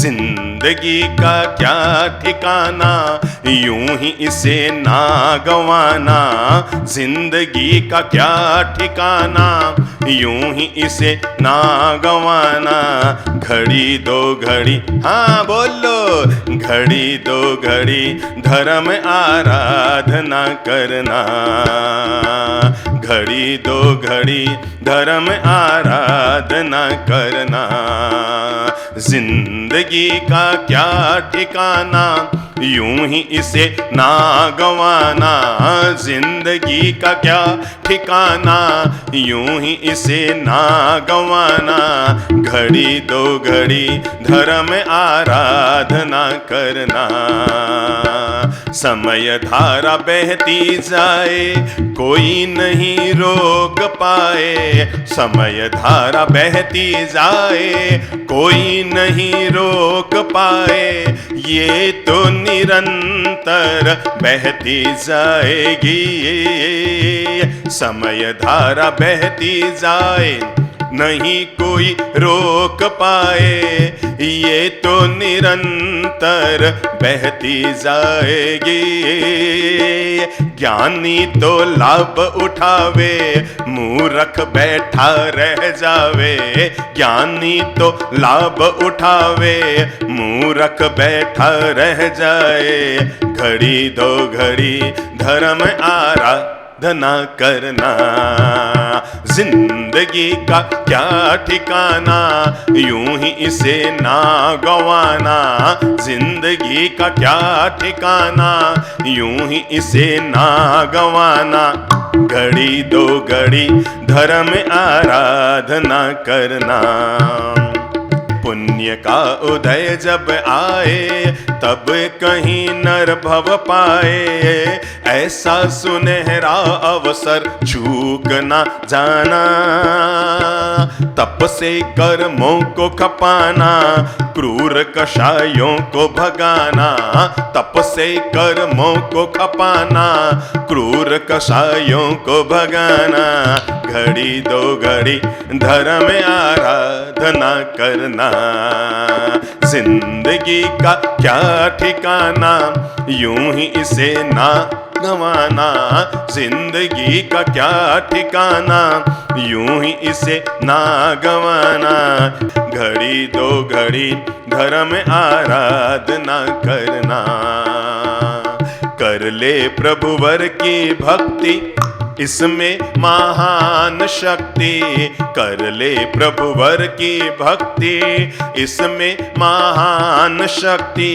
जिंदगी का क्या ठिकाना, यूं ही इसे ना गंवाना। जिंदगी का क्या ठिकाना, यूं ही इसे ना गंवाना। घड़ी दो घड़ी, हाँ बोलो, घड़ी दो घड़ी धर्म आराधना करना। घड़ी दो घड़ी धर्म आराधना करना। जिंदगी का क्या ठिकाना, यूं ही इसे ना गंवाना। जिंदगी का क्या ठिकाना, यूं ही इसे ना गंवाना। घड़ी दो घड़ी धर्म आराधना करना। समय धारा बहती जाए, कोई नहीं रोक पाए। समय धारा बहती जाए, कोई नहीं रोक पाए। ये तो निरंतर बहती जाएगी। समय धारा बहती जाए, नहीं कोई रोक पाए। ये तो निरंतर बहती जाएगी। ज्ञानी तो लाभ उठावे, मूर्ख बैठा रह जावे। ज्ञानी तो लाभ उठावे, मूर्ख बैठा रह जाए। घड़ी दो घड़ी धर्म आराधना करना। जिंदगी का क्या ठिकाना, यूं ही इसे ना गंवाना। जिंदगी का क्या ठिकाना, यूं ही इसे ना गंवाना। घड़ी दो घड़ी धर्म आराधना करना। पुण्य का उदय जब आए, तब कहीं नर भव पाए। ऐसा सुनहरा अवसर चूक ना जाना। तप से कर्मों को खपाना, क्रूर कषायों को भगाना। तप से कर्मों को खपाना, क्रूर कषायों को भगाना। घड़ी दो घड़ी धर्म आराधना करना। जिंदगी का क्या ठिकाना, यूं ही इसे ना गंवाना। जिंदगी का क्या ठिकाना, यूं ही इसे ना गंवाना। घड़ी दो घड़ी धर्म आराधना करना। कर ले प्रभुवर की भक्ति, इसमें महान शक्ति। कर ले प्रभुवर की भक्ति, इसमें महान शक्ति।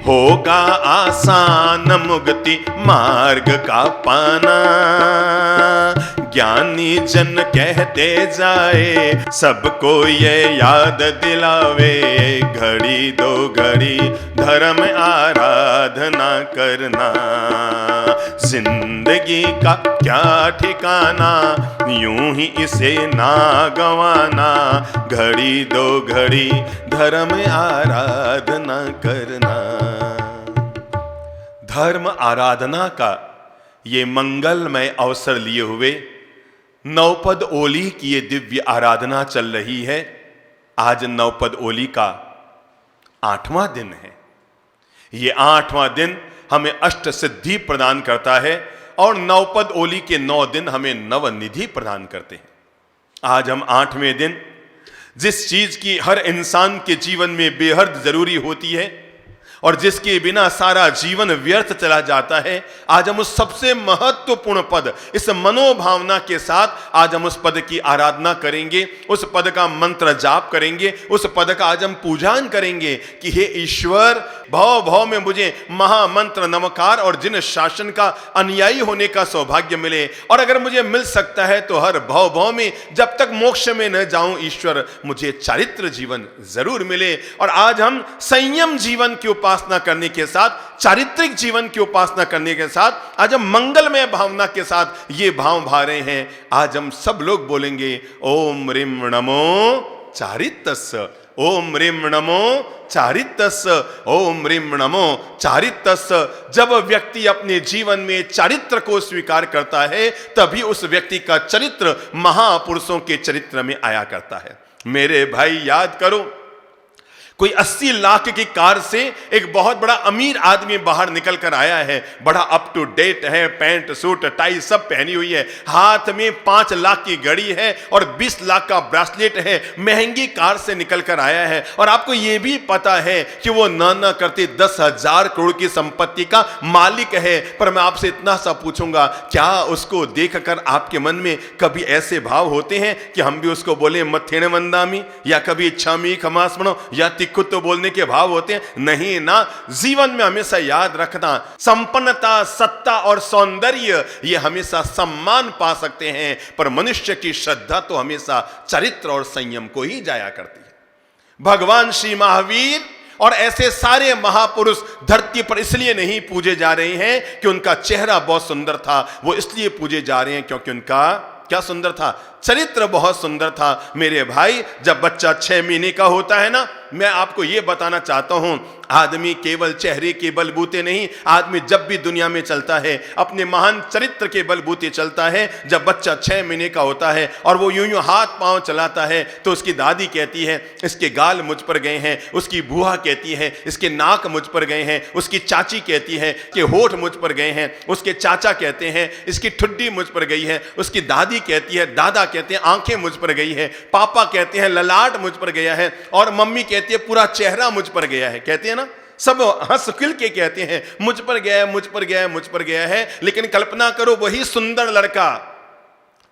होगा आसान मुक्ति मार्ग का पाना। ज्ञानी जन कहते जाए, सबको ये याद दिलावे। घड़ी दो घड़ी धर्म आराधना करना। जिंदगी का क्या ठिकाना, यूं ही इसे ना गंवाना। घड़ी दो घड़ी धर्म आराधना करना। धर्म आराधना का ये मंगलमय अवसर लिए हुए नवपद ओली की ये दिव्य आराधना चल रही है। आज नवपद ओली का 8वां दिन है। ये 8वां दिन हमें अष्ट सिद्धि प्रदान करता है और नवपद ओली के 9 दिन हमें नवनिधि प्रदान करते हैं। आज हम 8वें दिन, जिस चीज की हर इंसान के जीवन में बेहद जरूरी होती है और जिसके बिना सारा जीवन व्यर्थ चला जाता है, आज हम उस सबसे महत्वपूर्ण पद, इस मनोभावना के साथ आज हम उस पद की आराधना करेंगे, उस पद का मंत्र जाप करेंगे, उस पद का आज हम पूजन करेंगे कि हे ईश्वर, भव भव में मुझे महामंत्र नमकार और जिन शासन का अनुयायी होने का सौभाग्य मिले, और अगर मुझे मिल सकता है तो हर भव भव में जब तक मोक्ष में न जाऊं, ईश्वर मुझे चारित्र जीवन जरूर मिले। और आज हम संयम जीवन की उपासना करने के साथ, चारित्रिक जीवन की उपासना करने के साथ, आज हम मंगलमय भावना के साथ ये भाव भा रहे हैं। आज हम सब लोग बोलेंगे ओम ह्रीं नमो चारितस्य, ओम ह्रीं नमो चारितस्य, ओम ह्रीं नमो चारितस्य। जब व्यक्ति अपने जीवन में चारित्र को स्वीकार करता है, तभी उस व्यक्ति का चरित्र महापुरुषों के चरित्र में आया करता है। मेरे भाई याद करो, कोई 80 लाख की कार से एक बहुत बड़ा अमीर आदमी बाहर निकल कर आया है, बड़ा अप टू डेट है, पैंट सूट टाई सब पहनी हुई है, हाथ में 5 लाख की घड़ी है और 20 लाख का ब्रेसलेट है, महंगी कार से निकल कर आया है। और आपको यह भी पता है कि वो ना करते 10,000 करोड़ की संपत्ति का मालिक है। पर मैं आपसे इतना सा पूछूंगा, क्या उसको देखकर आपके मन में कभी ऐसे भाव होते हैं कि हम भी उसको बोले मथेण वंदामी, या कभी इच्छामी खमास बनो, या खुद तो बोलने के भाव होते हैं? नहीं ना। जीवन में हमेशा याद रखना, संपन्नता, सत्ता और सौंदर्य ये हमेशा सम्मान पा सकते हैं, पर मनुष्य की श्रद्धा तो हमेशा चरित्र और संयम को ही जाया करती है। भगवान श्री महावीर और ऐसे सारे महापुरुष धरती पर इसलिए नहीं पूजे जा रहे हैं कि उनका चेहरा बहुत सुंदर था, वो इसलिए पूजे जा रहे हैं क्योंकि उनका क्या सुंदर था? चरित्र बहुत सुंदर था। मेरे भाई, जब बच्चा 6 महीने का होता है ना, मैं आपको यह बताना चाहता हूं, आदमी केवल चेहरे के बलबूते नहीं, आदमी जब भी दुनिया में चलता है अपने महान चरित्र के बलबूते चलता है। जब बच्चा 6 महीने का होता है और वो यूं यूं हाथ पांव चलाता है तो उसकी दादी कहती है इसके गाल मुझ पर गए हैं, उसकी बुआ कहती है इसके नाक मुझ पर गए हैं, उसकी चाची कहती है कि होठ मुझ पर गए हैं, उसके चाचा कहते हैं इसकी ठुड्डी मुझ पर गई है, उसकी दादी कहती है, दादा कहते हैं आंखें मुझ पर गई है, पापा कहते हैं ललाट मुझ पर गया है, और मम्मी कहती है पूरा चेहरा मुझ पर गया है। कहते हैं ना, सब हंस खिल के कहते हैं मुझ पर गया है, मुझ पर गया है, मुझ पर गया है। लेकिन कल्पना करो, वही सुंदर लड़का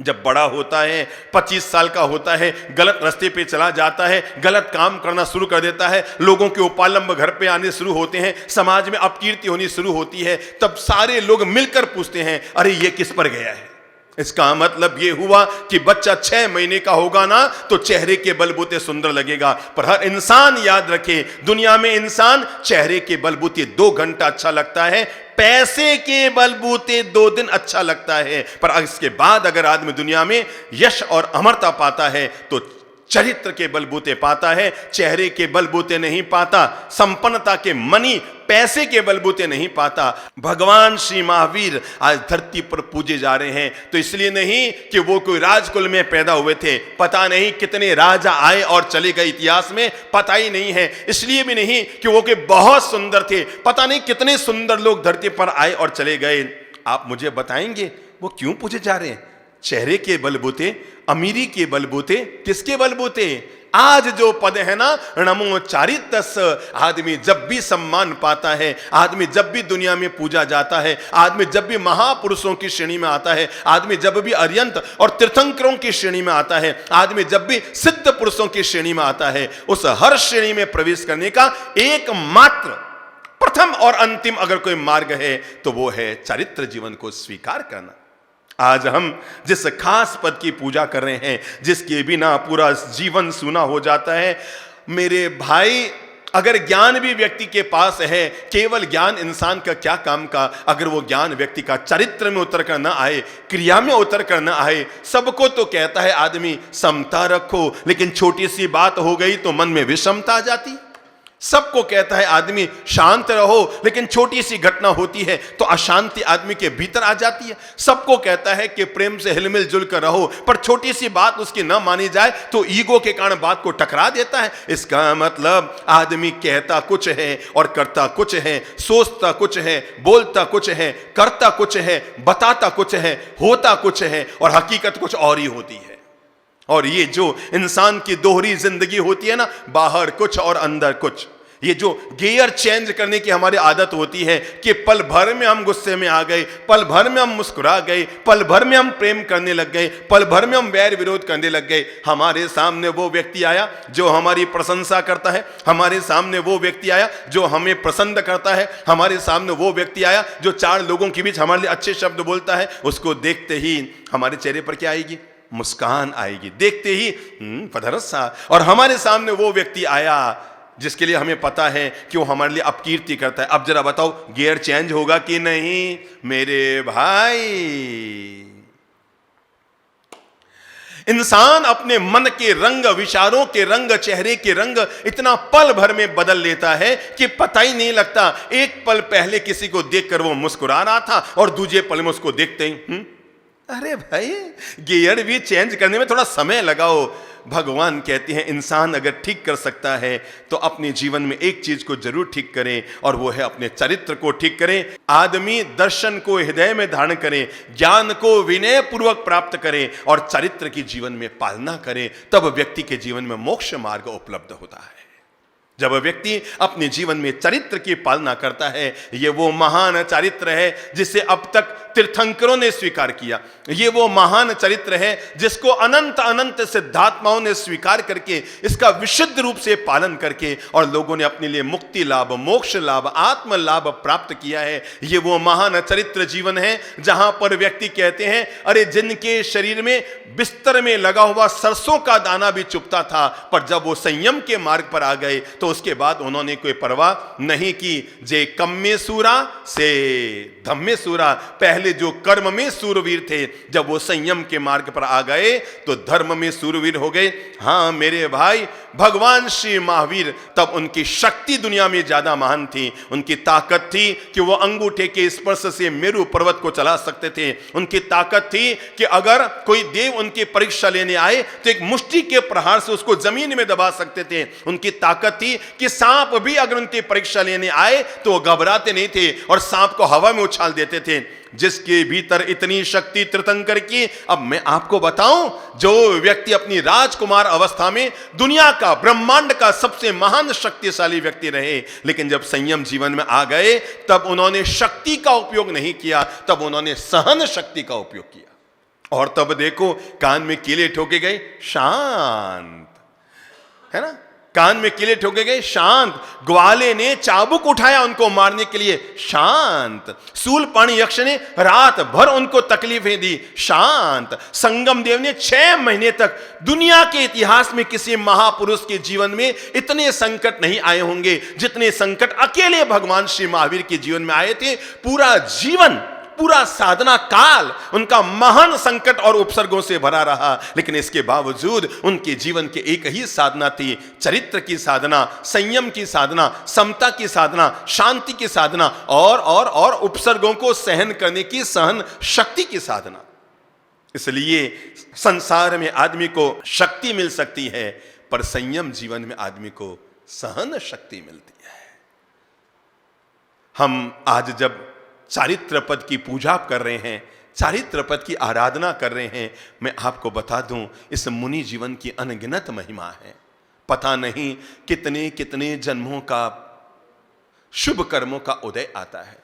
जब बड़ा होता है, 25 साल का होता है, गलत रास्ते पे चला जाता है, गलत काम करना शुरू कर देता है, लोगों के उपालंब घर पे आने शुरू होते हैं, समाज में अपकीर्ति होनी शुरू होती है, तब सारे लोग मिलकर पूछते हैं अरे ये किस पर गया है? इसका मतलब यह हुआ कि बच्चा 6 महीने का होगा ना तो चेहरे के बलबूते सुंदर लगेगा। पर हर इंसान याद रखे, दुनिया में इंसान चेहरे के बलबूते 2 घंटा अच्छा लगता है, पैसे के बलबूते 2 दिन अच्छा लगता है, पर इसके बाद अगर आदमी दुनिया में यश और अमरता पाता है तो चरित्र के बलबूते पाता है, चेहरे के बलबूते नहीं पाता, संपन्नता के मनी पैसे के बलबूते नहीं पाता। भगवान श्री महावीर आज धरती पर पूजे जा रहे हैं तो इसलिए नहीं कि वो कोई राजकुल में पैदा हुए थे, पता नहीं कितने राजा आए और चले गए इतिहास में, पता ही नहीं है। इसलिए भी नहीं कि वो के बहुत सुंदर थे, पता नहीं कितने सुंदर लोग धरती पर आए और चले गए। आप मुझे बताएंगे वो क्यों पूजे जा रहे हैं? चेहरे के बलबूते, अमीरी के बलबूते, किसके बलबूते? आज जो पद है ना, नमो चारितस, आदमी जब भी सम्मान पाता है, आदमी जब भी दुनिया में पूजा जाता है, आदमी जब भी महापुरुषों की श्रेणी में आता है, आदमी जब भी अरियंत और तीर्थंकरों की श्रेणी में आता है, आदमी जब भी सिद्ध पुरुषों की श्रेणी में आता है, उस हर श्रेणी में प्रवेश करने का एकमात्र प्रथम और अंतिम अगर कोई मार्ग है तो वो है चरित्र जीवन को स्वीकार करना। आज हम जिस खास पद की पूजा कर रहे हैं, जिसके बिना पूरा जीवन सूना हो जाता है, मेरे भाई, अगर ज्ञान भी व्यक्ति के पास है, केवल ज्ञान इंसान का क्या काम का, अगर वो ज्ञान व्यक्ति का चरित्र में उतर कर ना आए, क्रिया में उतर कर ना आए। सबको तो कहता है आदमी समता रखो, लेकिन छोटी सी बात हो गई तो मन में विषमता आ जाती। सबको कहता है आदमी शांत रहो, लेकिन छोटी सी घटना होती है तो अशांति आदमी के भीतर आ जाती है। सबको कहता है कि प्रेम से हिलमिल जुल कर रहो, पर छोटी सी बात उसकी न मानी जाए तो ईगो के कारण बात को टकरा देता है। इसका मतलब आदमी कहता कुछ है और करता कुछ है, सोचता कुछ है, बोलता कुछ है, करता कुछ है, बताता कुछ है, होता कुछ है, और हकीकत कुछ और ही होती है। और ये जो इंसान की दोहरी जिंदगी होती है ना, बाहर कुछ और अंदर कुछ, ये जो गियर चेंज करने की हमारी आदत होती है कि पल भर में हम गुस्से में आ गए, पल भर में हम मुस्कुरा गए, पल भर में हम प्रेम करने लग गए, पल भर में हम वैर विरोध करने लग गए। हमारे सामने वो व्यक्ति आया जो हमारी प्रशंसा करता है, हमारे सामने वो व्यक्ति आया जो हमें पसंद करता है, हमारे सामने वो व्यक्ति आया जो 4 लोगों के बीच हमारे लिए अच्छे शब्द बोलता है। उसको देखते ही हमारे चेहरे पर क्या आएगी? मुस्कान आएगी। देखते ही पधरसा। और हमारे सामने वो व्यक्ति आया जिसके लिए हमें पता है कि वो हमारे लिए अपकीर्ति करता है। अब जरा बताओ, गियर चेंज होगा कि नहीं? मेरे भाई, इंसान अपने मन के रंग, विचारों के रंग, चेहरे के रंग इतना पल भर में बदल लेता है कि पता ही नहीं लगता। एक पल पहले किसी को देखकर वो मुस्कुरा रहा था और दूसरे पल में उसको देखते ही अरे भाई, गियर भी चेंज करने में थोड़ा समय लगाओ। भगवान कहते हैं इंसान अगर ठीक कर सकता है तो अपने जीवन में एक चीज को जरूर ठीक करें, और वो है अपने चरित्र को ठीक करें। आदमी दर्शन को हृदय में धारण करें, ज्ञान को विनय पूर्वक प्राप्त करें और चरित्र की जीवन में पालना करें, तब व्यक्ति के जीवन में मोक्ष मार्ग उपलब्ध होता है। जब व्यक्ति अपने जीवन में चरित्र की पालना करता है, ये वो महान चरित्र है जिसे अब तक तीर्थंकरों ने स्वीकार किया। ये वो महान चरित्र है जिसको अनंत अनंत सिद्धात्माओं ने स्वीकार करके इसका विशुद्ध रूप से पालन करके और लोगों ने अपने लिए मुक्ति लाभ, मोक्ष लाभ, आत्म लाभ प्राप्त किया है। ये वो महान चरित्र जीवन है जहां पर व्यक्ति कहते हैं, अरे जिनके शरीर में बिस्तर में लगा हुआ सरसों का दाना भी चुभता था, पर जब वो संयम के मार्ग पर आ गए तो उसके बाद उन्होंने कोई परवाह नहीं की। जे कम में सूरा से धम में सूरा, पहले जो कर्म में सूरवीर थे, जब वो संयम के मार्ग पर आ गए तो धर्म में सूरवीर हो गए। हां मेरे भाई, भगवान श्री महावीर तब उनकी शक्ति दुनिया में ज्यादा महान थी, उनकी ताकत थी कि वो अंगूठे के स्पर्श से मेरु पर्वत को चला सकते थे। उनकी ताकत थी कि अगर कोई देव उनकी परीक्षा लेने आए तो एक मुष्टि के प्रहार से उसको जमीन में दबा सकते थे। उनकी ताकत थी कि सांप भी अगर उनकी परीक्षा लेने आए तो वो घबराते नहीं थे और सांप को हवा में उछाल देते थे। जिसके भीतर इतनी शक्ति तीर्थंकर की, अब मैं आपको बताऊं, जो व्यक्ति अपनी राजकुमार अवस्था में दुनिया का, ब्रह्मांड का सबसे महान शक्तिशाली व्यक्ति रहे, लेकिन जब संयम जीवन में आ गए तब उन्होंने शक्ति का उपयोग नहीं किया, तब उन्होंने सहन शक्ति का उपयोग किया। और तब देखो, कान में कीले ठोके गए, शांत, है ना, कान में कीले ठोके गए, शांत। ग्वाले ने चाबुक उठाया उनको मारने के लिए, शांत। शूलपाणी यक्ष ने रात भर उनको तकलीफें दी, शांत। संगम देव ने 6 महीने तक, दुनिया के इतिहास में किसी महापुरुष के जीवन में इतने संकट नहीं आए होंगे जितने संकट अकेले भगवान श्री महावीर के जीवन में आए थे। पूरा जीवन, पूरा साधना काल उनका महान संकट और उपसर्गों से भरा रहा, लेकिन इसके बावजूद उनके जीवन के एक ही साधना थी, चरित्र की साधना, संयम की साधना, समता की साधना, शांति की साधना और उपसर्गों को सहन करने की सहन शक्ति की साधना। इसलिए संसार में आदमी को शक्ति मिल सकती है, पर संयम जीवन में आदमी को सहन शक्ति मिलती है। हम आज जब चारित्र पद की पूजा कर रहे हैं, चारित्र पद की आराधना कर रहे हैं, मैं आपको बता दूं, इस मुनि जीवन की अनगिनत महिमा है। पता नहीं कितने कितने जन्मों का शुभ कर्मों का उदय आता है।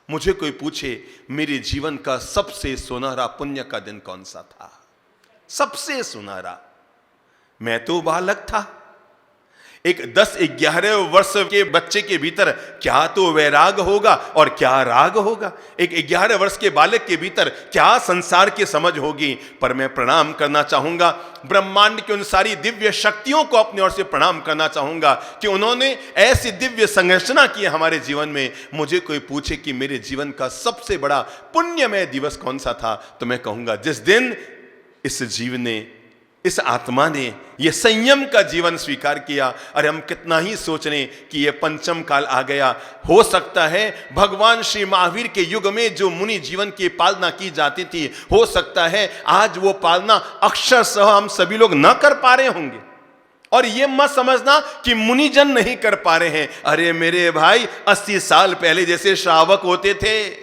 मुझे कोई पूछे मेरे जीवन का सबसे सुनहरा पुण्य का दिन कौन सा था, सबसे सुनहरा, मैं तो बालक था। एक 10-11 वर्ष के बच्चे के भीतर क्या तो वैराग होगा और क्या राग होगा। एक 11 वर्ष के बालक के भीतर क्या संसार की समझ होगी। पर मैं प्रणाम करना चाहूंगा ब्रह्मांड की उन सारी दिव्य शक्तियों को, अपनी ओर से प्रणाम करना चाहूंगा कि उन्होंने ऐसी दिव्य संरचना की हमारे जीवन में। मुझे कोई पूछे कि मेरे जीवन का सबसे बड़ा पुण्यमय दिवस कौन सा था, तो मैं कहूंगा जिस दिन इस जीव ने, इस आत्मा ने ये संयम का जीवन स्वीकार किया। अरे हम कितना ही सोच रहे कि ये पंचम काल आ गया। हो सकता है भगवान श्री महावीर के युग में जो मुनि जीवन की पालना की जाती थी, हो सकता है आज वो पालना अक्षरशः हम सभी लोग न कर पा रहे होंगे। और ये मत समझना कि मुनिजन नहीं कर पा रहे हैं। अरे मेरे भाई, 80 साल पहले जैसे श्रावक होते थे,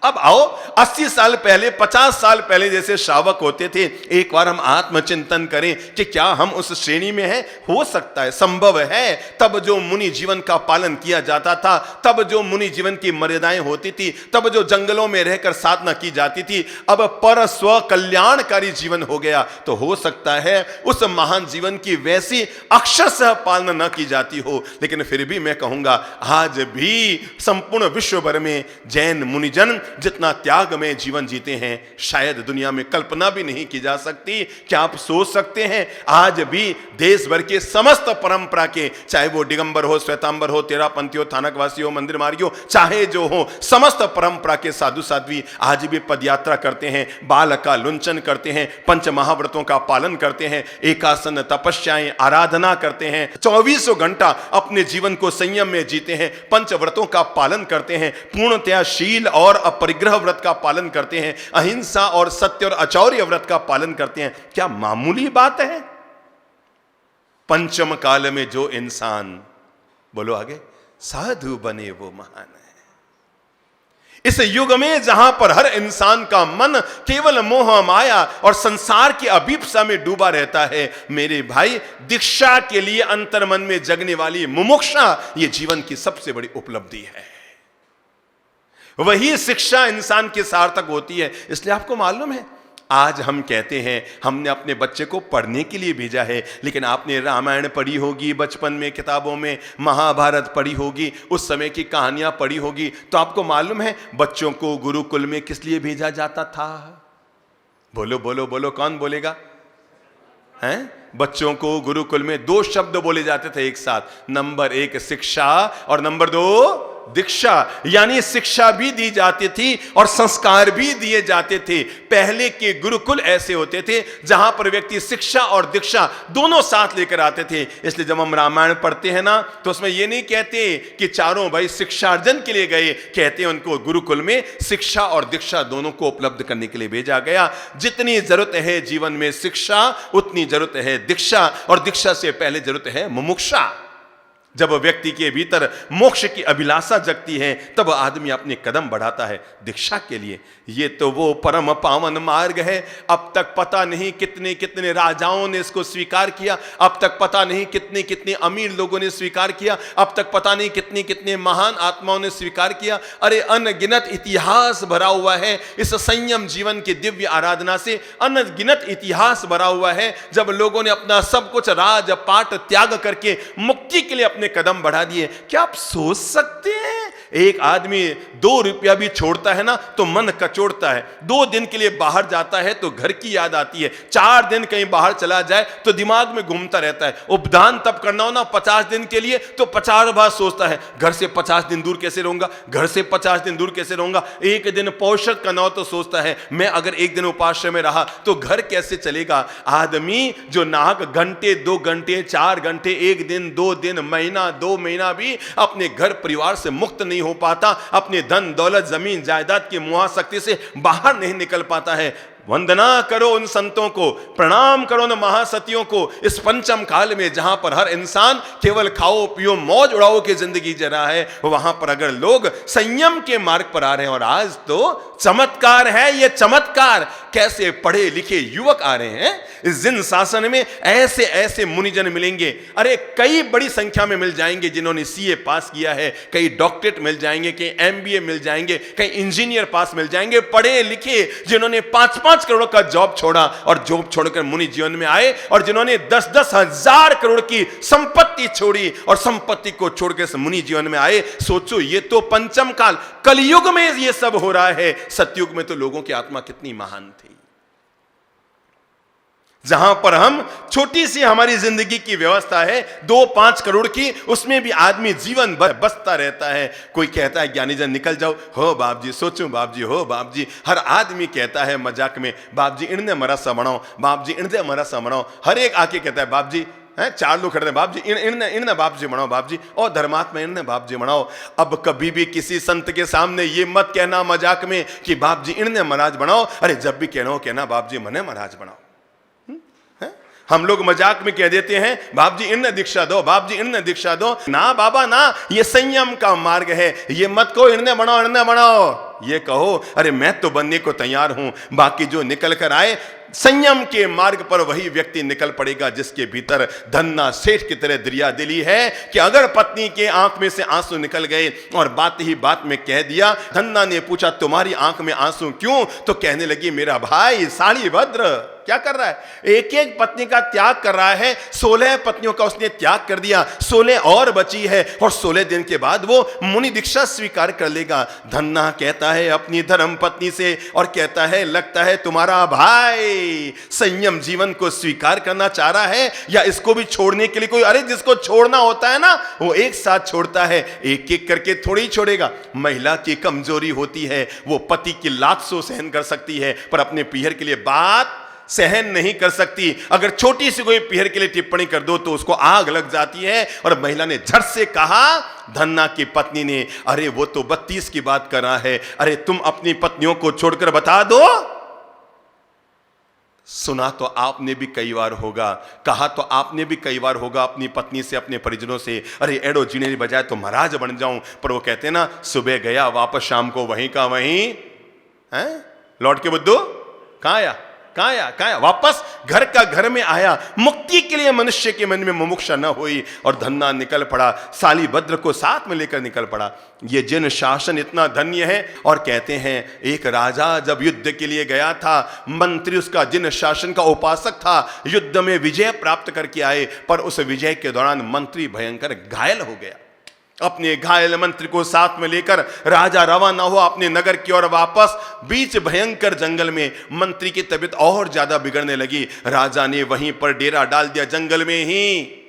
अब आओ 80 साल पहले, 50 साल पहले जैसे श्रावक होते थे, एक बार हम आत्मचिंतन करें कि क्या हम उस श्रेणी में हैं। हो सकता है, संभव है। तब जो मुनि जीवन का पालन किया जाता था, तब जो मुनि जीवन की मर्यादाएं होती थी, तब जो जंगलों में रहकर साधना की जाती थी, अब पर स्व कल्याणकारी जीवन हो गया। तो हो सकता है उस महान जीवन की वैसी अक्षरशः पालना न की जाती हो, लेकिन फिर भी मैं कहूंगा आज भी संपूर्ण विश्व भर में जैन मुनिजन जितना त्याग में जीवन जीते हैं, शायद दुनिया में कल्पना भी नहीं की जा सकती। क्या आप सोच सकते हैं आज भी देश भर के समस्त परंपरा के, चाहे वो दिगंबर हो, श्वेतांबर हो, तेरापंथी हो, थानकवासी हो, मंदिर मार्गी हो, चाहे जो हो, समस्त परंपरा के साधु साध्वी आज भी पदयात्रा करते हैं, बाल का लुंचन करते हैं, पंच महाव्रतों का पालन करते हैं, एकासन तपस्याएं, आराधना करते हैं, 24 घंटा अपने जीवन को संयम में जीते हैं, पंचव्रतों का पालन करते हैं, पूर्णतः पूर्णतया शील और अपरिग्रह व्रत का पालन करते हैं, अहिंसा और सत्य और अचौर्य व्रत का पालन करते हैं, क्या मामूली बात है? पंचम काल में जो इंसान, बोलो आगे, साधु बने वो महान है। इस युग में जहां पर हर इंसान का मन केवल मोह माया और संसार की अभिप्सा में डूबा रहता है, मेरे भाई, दीक्षा के लिए अंतर्मन में जगने वाली मुमुक्षा ये जीवन की सबसे बड़ी उपलब्धि है। वही शिक्षा इंसान की सार्थक होती है। इसलिए आपको मालूम है, आज हम कहते हैं हमने अपने बच्चे को पढ़ने के लिए भेजा है, लेकिन आपने रामायण पढ़ी होगी बचपन में किताबों में, महाभारत पढ़ी होगी, उस समय की कहानियां पढ़ी होगी, तो आपको मालूम है बच्चों को गुरुकुल में किस लिए भेजा जाता था? बोलो बोलो बोलो, कौन बोलेगा? हैं? बच्चों को गुरुकुल में 2 शब्द बोले जाते थे एक साथ, नंबर 1 शिक्षा और नंबर 2 दीक्षा। यानी शिक्षा भी दी जाती थी और संस्कार भी दिए जाते थे। पहले के गुरुकुल ऐसे होते थे जहां पर व्यक्ति शिक्षा और दीक्षा दोनों साथ लेकर आते थे। इसलिए जब हम रामायण पढ़ते हैं ना, तो उसमें यह नहीं कहते कि चारों भाई शिक्षार्जन के लिए गए, कहते हैं उनको गुरुकुल में शिक्षा और दीक्षा दोनों को उपलब्ध करने के लिए भेजा गया। जितनी जरूरत है जीवन में शिक्षा, उतनी जरूरत है दीक्षा, और दीक्षा से पहले जरूरत है मुमुक्षा। जब व्यक्ति के भीतर मोक्ष की अभिलाषा जगती है, तब आदमी अपने कदम बढ़ाता है दीक्षा के लिए। ये तो वो परम पावन मार्ग है। अब तक पता नहीं कितने कितने राजाओं ने इसको स्वीकार किया, अब तक पता नहीं कितने कितने अमीर लोगों ने स्वीकार किया, अब तक पता नहीं कितने कितने महान आत्माओं ने स्वीकार किया। अरे अनगिनत इतिहास भरा हुआ है इस संयम जीवन की दिव्य आराधना से, अनगिनत इतिहास भरा हुआ है जब लोगों ने अपना सब कुछ राजपाट त्याग करके मुक्ति के लिए अपने कदम बढ़ा दिए। क्या आप सोच सकते हैं, एक आदमी 2 रुपया भी छोड़ता है ना तो मन कचोड़ता है, 2 दिन के लिए बाहर जाता है तो घर की याद आती है, 4 दिन कहीं बाहर चला जाए तो दिमाग में घूमता रहता है। उपदान तब करना हो ना 50 दिन के लिए तो 50 बार सोचता है घर से 50 दिन दूर कैसे रहूंगा, घर से 50 दिन दूर कैसे रहूंगा। एक दिन पौषध करना हो तो सोचता है मैं अगर एक दिन उपास्य में रहा तो घर कैसे चलेगा। आदमी जो नाहक घंटे 2 घंटे 4 घंटे, 1 दिन 2 दिन, महीना 2 महीना भी अपने घर परिवार से मुक्त नहीं हो पाता, अपने धन दौलत जमीन जायदाद की मोहाशक्ति से बाहर नहीं निकल पाता है। वंदना करो उन संतों को, प्रणाम करो उन महासतियों को इस पंचम काल में जहां पर हर इंसान केवल खाओ पियो मौज उड़ाओ की जिंदगी जी रहा है, वहां पर अगर लोग संयम के मार्ग पर आ रहे हैं। और आज तो चमत्कार है, ये चमत्कार कैसे पढ़े लिखे युवक आ रहे हैं। इस जिन शासन में ऐसे ऐसे मुनिजन मिलेंगे, अरे कई बड़ी संख्या में मिल जाएंगे जिन्होंने सीए पास किया है, कई डॉक्टरेट मिल जाएंगे, कई एमबीए मिल जाएंगे, कई इंजीनियर पास मिल जाएंगे, पढ़े लिखे जिन्होंने 5-5 करोड़ का जॉब छोड़ा और जॉब छोड़कर मुनि जीवन में आए, और जिन्होंने 10-10 हजार करोड़ की संपत्ति छोड़ी और संपत्ति को छोड़कर मुनि जीवन में आए। सोचो, ये तो पंचम काल, कलयुग में ये सब हो रहा है। सतयुग में तो लोगों की आत्मा कितनी महान थी, जहां पर हम छोटी सी हमारी जिंदगी की व्यवस्था है 2-5 करोड़ की, उसमें भी आदमी जीवन भर बसता रहता है। कोई कहता है ज्ञानी जन निकल जाओ, हो बाप जी, सोचो बाप जी, हो बाप जी। हर आदमी कहता है मजाक में, बाप जी इन्हें मरा सा बनाओ, बाप जी इन्हें मरा सा बनाओ। हर एक आके कहता है बाप जी, हैं 4 लोग खड़े हैं, बाप जी इन्हें बाप जी बनाओ, बाप जी और धर्मात्मा इन्हें बाप जी बनाओ। अब कभी भी किसी संत के सामने ये मत कहना मजाक में कि बाप जी इन्हें महाराज बनाओ। अरे जब भी कहना हो कहना बाप जी मने महाराज बनाओ। हम लोग मजाक में कह देते हैं बाप जी इन्हें दीक्षा दो, बाप जी इन्हें दीक्षा दो। ना बाबा ना, ये संयम का मार्ग है। ये मत कहो इन्हें बनाओ इन्हें बनाओ, ये कहो अरे मैं तो बनने को तैयार हूं। बाकी जो निकल कर आए संयम के मार्ग पर वही व्यक्ति निकल पड़ेगा जिसके भीतर धन्ना सेठ की तरह दरिया दिली है कि अगर पत्नी के आंख में से आंसू निकल गए और बात ही बात में कह दिया, धन्ना ने पूछा तुम्हारी आंख में आंसू क्यों, तो कहने लगी मेरा भाई सालिभद्र क्या कर रहा है, एक एक पत्नी का त्याग कर रहा है। 16 पत्नियों का उसने त्याग कर दिया, 16 और बची है और 16 दिन के बाद वो मुनि दीक्षा स्वीकार कर लेगा। धन्ना कहता है अपनी धर्म पत्नी से और कहता है लगता है तुम्हारा भाई संयम जीवन को स्वीकार करना चाह रहा है या इसको भी छोड़ने के लिए कोई, अरे जिसको छोड़ना होता है ना वो एक साथ छोड़ता है, एक एक करके थोड़ी ही छोड़ेगा। महिला की कमजोरी होती है, वो पति की लात सो सहन कर सकती है पर अपने पीहर के लिए बात सहन नहीं कर सकती। अगर छोटी सी कोई पीहर के लिए टिप्पणी कर दो तो उसको आग लग जाती है। और महिला ने झट से कहा, धन्ना की पत्नी ने, अरे वो तो 32 की बात कर रहा है, अरे तुम अपनी पत्नियों को छोड़कर बता दो। सुना तो आपने भी कई बार होगा, कहा तो आपने भी कई बार होगा अपनी पत्नी से, अपने परिजनों से, अरे एड़ो जीने की बजाय तो महाराज बन जाऊं। पर वो कहते ना, सुबह गया वापस शाम को वहीं का वहीं है, लौट के बुद्धू कहां आया, कहां आया, कहां आया, वापस घर का घर में आया। मुक्ति के लिए मनुष्य के मन में मुमुक्षा न हुई और धन्ना निकल पड़ा, सालिभद्र को साथ में लेकर निकल पड़ा। ये जिन शासन इतना धन्य है। और कहते हैं एक राजा जब युद्ध के लिए गया था, मंत्री उसका जिन शासन का उपासक था, युद्ध में विजय प्राप्त करके आए, पर उस विजय के दौरान मंत्री भयंकर घायल हो गया। अपने घायल मंत्री को साथ में लेकर राजा रवाना हुआ अपने नगर की ओर वापस। बीच भयंकर जंगल में मंत्री की तबीयत और ज्यादा बिगड़ने लगी। राजा ने वहीं पर डेरा डाल दिया, जंगल में ही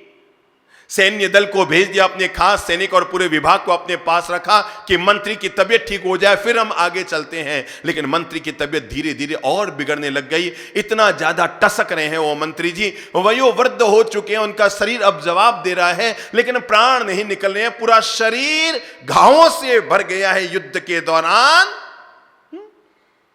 सैन्य दल को भेज दिया, अपने खास सैनिक और पूरे विभाग को अपने पास रखा कि मंत्री की तबीयत ठीक हो जाए फिर हम आगे चलते हैं। लेकिन मंत्री की तबीयत धीरे धीरे और बिगड़ने लग गई। इतना ज्यादा टसक रहे हैं वो मंत्री जी, वयोवृद्ध हो चुके हैं, उनका शरीर अब जवाब दे रहा है लेकिन प्राण नहीं निकल रहे हैं। पूरा शरीर घावों से भर गया है युद्ध के दौरान,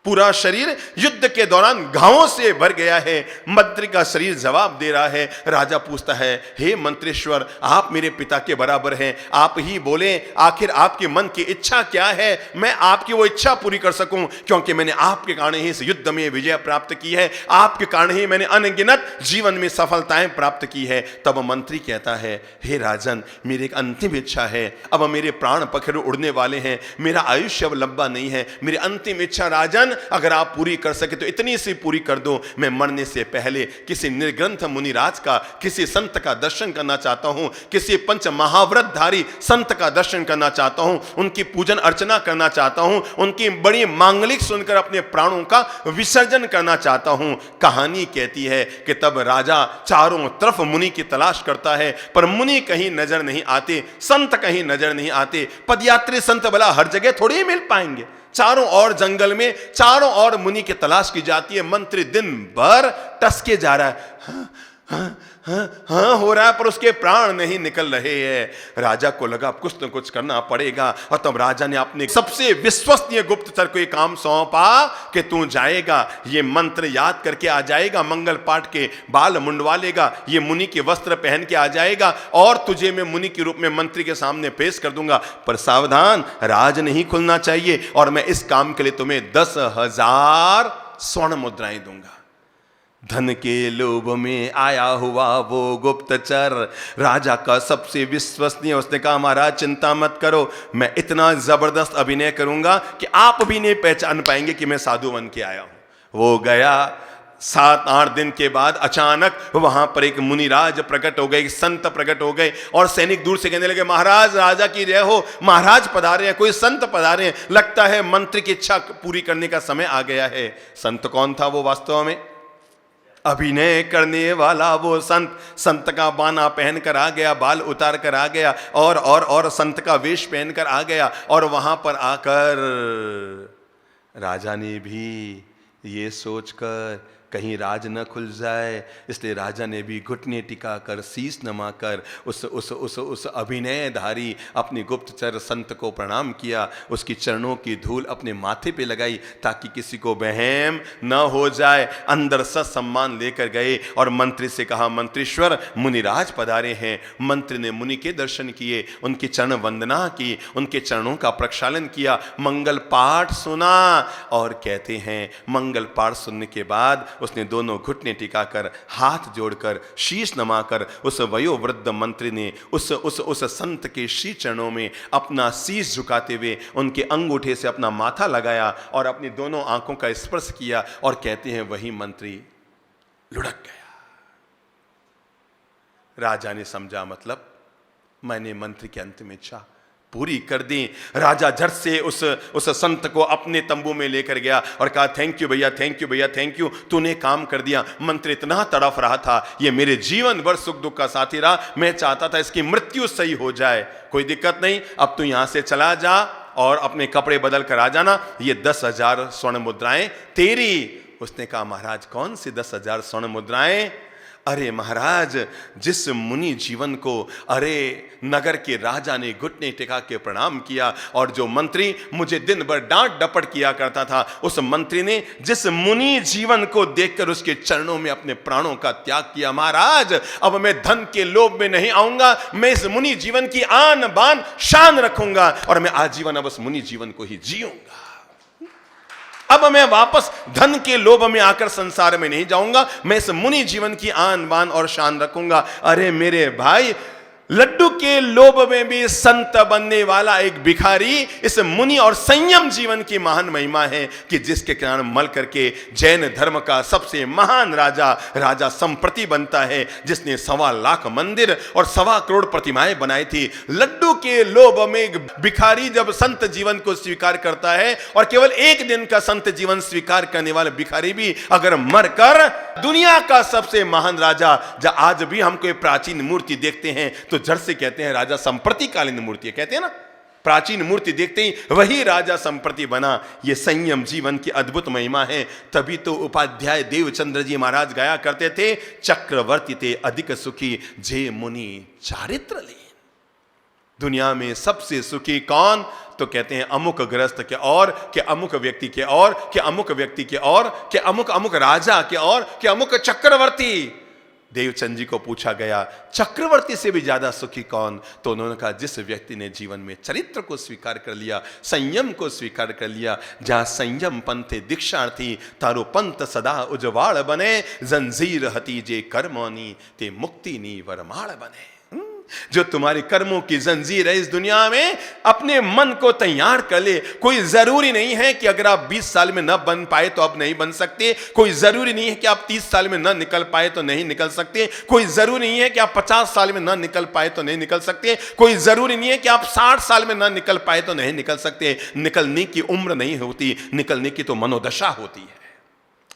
पूरा शरीर युद्ध के दौरान घावों से भर गया है। मंत्री का शरीर जवाब दे रहा है। राजा पूछता है, हे मंत्रीश्वर, आप मेरे पिता के बराबर हैं, आप ही बोले, आखिर आपके मन की इच्छा क्या है, मैं आपकी वो इच्छा पूरी कर सकूं, क्योंकि मैंने आपके कारण ही इस युद्ध में विजय प्राप्त की है, आपके कारण ही मैंने अनगिनत जीवन में सफलताएं प्राप्त की है। तब मंत्री कहता है, हे राजन, मेरी एक अंतिम इच्छा है, अब मेरे प्राण पखेरु उड़ने वाले हैं, मेरा आयुष्य अब लंबा नहीं है, मेरी अंतिम इच्छा राजन अगर आप पूरी कर सके तो इतनी सी पूरी कर दो, मैं मरने से पहले किसी निर्ग्रंथ मुनिराज का, किसी संत का दर्शन करना चाहता हूं, किसी पंच महाव्रतधारी संत का दर्शन करना चाहता हूं, उनकी पूजन अर्चना करना चाहता हूं, उनकी बड़ी मांगलिक सुनकर अपने प्राणों का विसर्जन करना चाहता हूं। कहानी कहती है कि तब राजा चारों तरफ मुनि की तलाश करता है, पर मुनि कहीं नजर नहीं आते, संत कहीं नजर नहीं आते। पदयात्री संत भला हर जगह थोड़ी ही मिल पाएंगे। चारों ओर जंगल में चारों ओर मुनि की तलाश की जाती है। मंत्री दिन भर टसके जा रहा है, हाँ हो रहा है, पर उसके प्राण नहीं निकल रहे हैं। राजा को लगा कुछ न कुछ करना पड़ेगा, और तब राजा ने अपने सबसे विश्वसनीय गुप्तचर को एक काम सौंपा कि तू जाएगा, ये मंत्र याद करके आ जाएगा, मंगल पाठ के बाल मुंडवा लेगा, ये मुनि के वस्त्र पहन के आ जाएगा, और तुझे मैं मुनि के रूप में मंत्री के सामने पेश कर दूंगा। पर सावधान, राज नहीं खुलना चाहिए, और मैं इस काम के लिए तुम्हें 10,000 स्वर्ण मुद्राएं दूंगा। धन के लोभ में आया हुआ वो गुप्तचर राजा का सबसे विश्वसनीय, उसने कहा, महाराज चिंता मत करो, मैं इतना जबरदस्त अभिनय करूंगा कि आप भी नहीं पहचान पाएंगे कि मैं साधु बन के आया हूं। वो गया, 7-8 दिन के बाद अचानक वहां पर एक मुनिराज प्रकट हो गए, संत प्रकट हो गए, और सैनिक दूर से कहने लगे, महाराज राजा की जय हो, महाराज पधारे हैं, कोई संत पधारे हैं, लगता है मंत्री की इच्छा पूरी करने का समय आ गया है। संत कौन था वो? वास्तव में अभिनय करने वाला वो संत, संत का बाना पहनकर आ गया, बाल उतार कर आ गया, और संत का वेश पहनकर आ गया, और वहां पर आकर राजा ने भी ये सोचकर कहीं राज न खुल जाए, इसलिए राजा ने भी घुटने टिका कर शीश नमाकर उस अभिनयधारी अपने गुप्तचर संत को प्रणाम किया, उसकी चरणों की धूल अपने माथे पे लगाई ताकि किसी को वहम न हो जाए। अंदर सम्मान लेकर गए और मंत्री से कहा, मंत्रीश्वर मुनिराज पधारे हैं। मंत्री ने मुनि के दर्शन किए, उनकी चरण वंदना की, उनके चरणों का प्रक्षालन किया, मंगल पाठ सुना, और कहते हैं मंगल पाठ सुनने के बाद उसने दोनों घुटने टिकाकर हाथ जोड़कर शीश नमाकर उस वयोवृद्ध मंत्री ने उस संत के श्री चरणों में अपना शीश झुकाते हुए उनके अंगूठे से अपना माथा लगाया और अपनी दोनों आंखों का स्पर्श किया, और कहते हैं वही मंत्री लुढ़क गया। राजा ने समझा, मतलब मैंने मंत्री की अंतिम इच्छा पूरी कर दी। राजा झट से उस संत को अपने तंबू में लेकर गया और कहा, थैंक यू भैया, थैंक यू भैया, थैंक यू, तूने काम कर दिया। मंत्री इतना तड़फ रहा था, ये मेरे जीवन भर सुख दुख का साथी रहा, मैं चाहता था इसकी मृत्यु सही हो जाए। कोई दिक्कत नहीं, अब तू यहां से चला जा और अपने कपड़े बदल कर आ जाना, ये 10,000 स्वर्ण मुद्राएं तेरी। उसने कहा महाराज कौन सी 10,000 स्वर्ण मुद्राएं? अरे महाराज, जिस मुनि जीवन को अरे नगर के राजा ने घुटने टिका के प्रणाम किया, और जो मंत्री मुझे दिन भर डांट डपट किया करता था, उस मंत्री ने जिस मुनि जीवन को देखकर उसके चरणों में अपने प्राणों का त्याग किया, महाराज अब मैं धन के लोभ में नहीं आऊंगा, मैं इस मुनि जीवन की आन बान शान रखूंगा और मैं आजीवन अब उस मुनि जीवन को ही जीऊंगा। अब मैं वापस धन के लोभ में आकर संसार में नहीं जाऊंगा, मैं इस मुनि जीवन की आन बान और शान रखूंगा। अरे मेरे भाई, लड्डू के लोभ में भी संत बनने वाला एक भिखारी इस मुनि और संयम जीवन की महान महिमा है कि जिसके कारण मल करके जैन धर्म का सबसे महान राजा संप्रति बनता है, जिसने 1.25 लाख मंदिर और 1.25 करोड़ प्रतिमाएं बनाई थी। लड्डू के लोभ में एक भिखारी जब संत जीवन को स्वीकार करता है, और केवल एक दिन का संत जीवन स्वीकार करने वाला भिखारी भी अगर मरकर दुनिया का सबसे महान राजा, जब आज भी हम कोई प्राचीन मूर्ति देखते हैं तो जड़ से कहते हैं राजा संप्रति कालीन मूर्ति है, कहते हैं ना, प्राचीन मूर्ति देखते ही वही राजा संप्रति बना। ये संयम जीवन की अद्भुत महिमा है। तभी तो उपाध्याय देवचंद्र जी महाराज गाया करते थे, चक्रवर्ती ते अधिक सुखी जे मुनि चारित्र लीन। दुनिया में सबसे सुखी कौन? तो कहते हैं अमुक गृहस्थ के और, के अमुक व्यक्ति के और, के अमुक व्यक्ति के और, के अमुक अमुक राजा के और, के अमुक चक्रवर्ती। देवचंद जी को पूछा गया चक्रवर्ती से भी ज्यादा सुखी कौन? तो उन्होंने कहा जिस व्यक्ति ने जीवन में चरित्र को स्वीकार कर लिया, संयम को स्वीकार कर लिया। जहां संयम पंथे दीक्षार्थी, तारो पंथ सदा उजवाड़ बने, जंजीर हती जे कर्मोनी ते मुक्ति नी वरमाड़ बने। जो तुम्हारी कर्मों की जंजीर है इस दुनिया में, अपने मन को तैयार कर ले। कोई जरूरी नहीं है कि अगर आप 20 साल में न बन पाए तो अब नहीं बन सकते, कोई जरूरी नहीं है कि आप 30 साल में न निकल पाए तो नहीं निकल सकते, कोई जरूरी नहीं है कि आप 50 साल में न निकल पाए तो नहीं निकल सकते, कोई जरूरी नहीं है कि आप 60 साल में न निकल पाए तो नहीं निकल सकते। निकलने की उम्र नहीं होती, निकलने की तो मनोदशा होती है।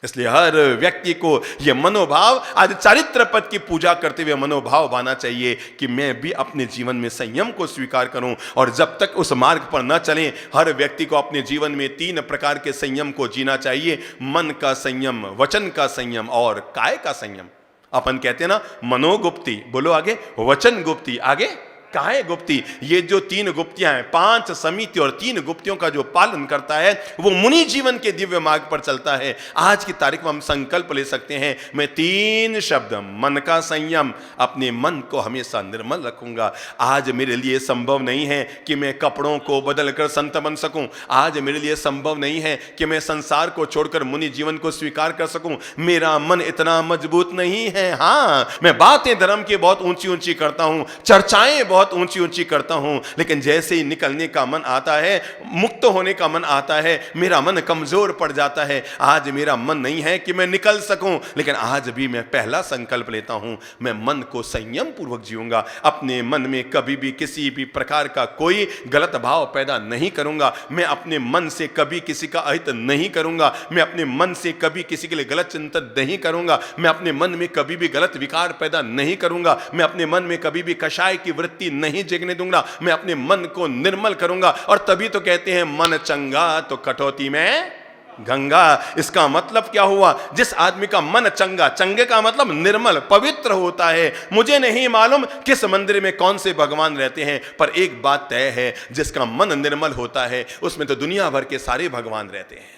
इसलिए हर व्यक्ति को यह मनोभाव, आज चारित्र पद की पूजा करते हुए मनोभाव बाना चाहिए कि मैं भी अपने जीवन में संयम को स्वीकार करूं। और जब तक उस मार्ग पर न चलें, हर व्यक्ति को अपने जीवन में 3 प्रकार के संयम को जीना चाहिए। मन का संयम, वचन का संयम और काय का संयम। अपन कहते हैं ना मनोगुप्ती, बोलो आगे, वचन गुप्ती, आगे काय गुप्ती। ये जो 3 गुप्तियां हैं, 5 समिति और 3 गुप्तियों का जो पालन करता है वो मुनि जीवन के दिव्य मार्ग पर चलता है। आज की तारीख में हम संकल्प ले सकते हैं, मैं 3 शब्द, मन का संयम, अपने मन को हमेशा निर्मल रखूंगा। आज मेरे लिए संभव नहीं है कि मैं कपड़ों को बदलकर संत बन सकूं, आज मेरे लिए संभव नहीं है कि मैं संसार को छोड़कर मुनि जीवन को स्वीकार कर सकूं। मेरा मन इतना मजबूत नहीं है। हाँ, मैं बातें धर्म की बहुत ऊंची ऊंची करता हूं, चर्चाएं बहुत ऊंची ऊंची करता हूं, लेकिन जैसे ही निकलने का मन आता है, मुक्त होने का मन आता है, मेरा मन कमजोर पड़ जाता है। आज मेरा मन नहीं है कि मैं निकल सकूं, लेकिन आज भी मैं पहला संकल्प लेता हूं, मैं मन को संयम पूर्वक जीऊंगा। अपने मन में कभी भी किसी भी प्रकार का कोई गलत भाव पैदा नहीं करूंगा। मैं अपने मन से कभी किसी का अहित नहीं करूंगा। मैं अपने मन से कभी किसी के लिए गलत चिंतन नहीं करूंगा। मैं अपने मन में कभी भी गलत विकार पैदा नहीं करूंगा। मैं अपने मन में कभी भी कषाय की वृत्ति नहीं जगने दूंगा। मैं अपने मन को निर्मल करूंगा। और तभी तो कहते हैं मन चंगा तो कटौती में गंगा। इसका मतलब क्या हुआ? जिस आदमी का मन चंगा, चंगे का मतलब निर्मल, पवित्र होता है। मुझे नहीं मालूम किस मंदिर में कौन से भगवान रहते हैं, पर एक बात तय है, जिसका मन निर्मल होता है उसमें तो दुनिया भर के सारे भगवान रहते हैं।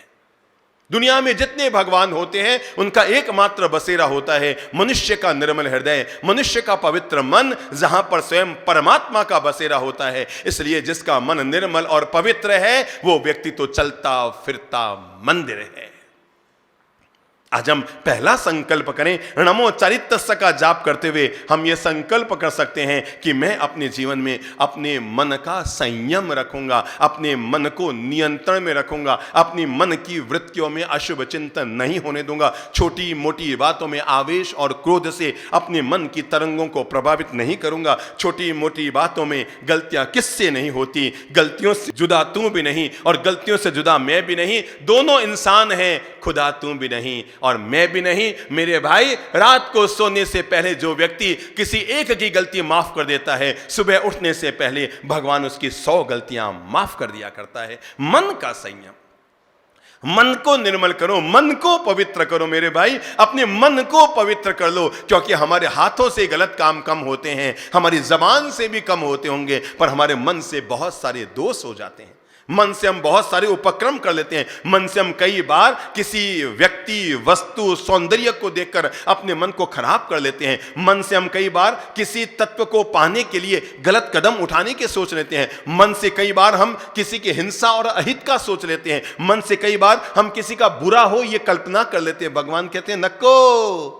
दुनिया में जितने भगवान होते हैं उनका एकमात्र बसेरा होता है मनुष्य का निर्मल हृदय, मनुष्य का पवित्र मन, जहां पर स्वयं परमात्मा का बसेरा होता है। इसलिए जिसका मन निर्मल और पवित्र है वो व्यक्ति तो चलता फिरता मंदिर है। आज हम पहला संकल्प करें, नमो चरितस्य का जाप करते हुए हम ये संकल्प कर सकते हैं कि मैं अपने जीवन में अपने मन का संयम रखूंगा, अपने मन को नियंत्रण में रखूंगा, अपनी मन की वृत्तियों में अशुभ चिंतन नहीं होने दूंगा, छोटी मोटी बातों में आवेश और क्रोध से अपने मन की तरंगों को प्रभावित नहीं करूंगा। छोटी मोटी बातों में गलतियां किससे नहीं होती, गलतियों से जुदा तू भी नहीं और गलतियों से जुदा मैं भी नहीं, दोनों इंसान हैं, खुदा तू भी नहीं और मैं भी नहीं। मेरे भाई, रात को सोने से पहले जो व्यक्ति किसी एक की गलती माफ कर देता है, सुबह उठने से पहले भगवान उसकी 100 गलतियां माफ कर दिया करता है। मन का संयम। मन को निर्मल करो, मन को पवित्र करो मेरे भाई, अपने मन को पवित्र कर लो, क्योंकि हमारे हाथों से गलत काम कम होते हैं, हमारी जबान से भी कम होते होंगे, पर हमारे मन से बहुत सारे दोष हो जाते हैं। मन से हम बहुत सारे उपक्रम कर लेते हैं। मन से हम कई बार किसी व्यक्ति, वस्तु, सौंदर्य को देखकर अपने मन को खराब कर लेते हैं। मन से हम कई बार किसी तत्व को पाने के लिए गलत कदम उठाने के सोच लेते हैं। मन से कई बार हम किसी की हिंसा और अहित का सोच लेते हैं। मन से कई बार हम किसी का बुरा हो ये कल्पना कर लेते हैं। भगवान कहते हैं नको,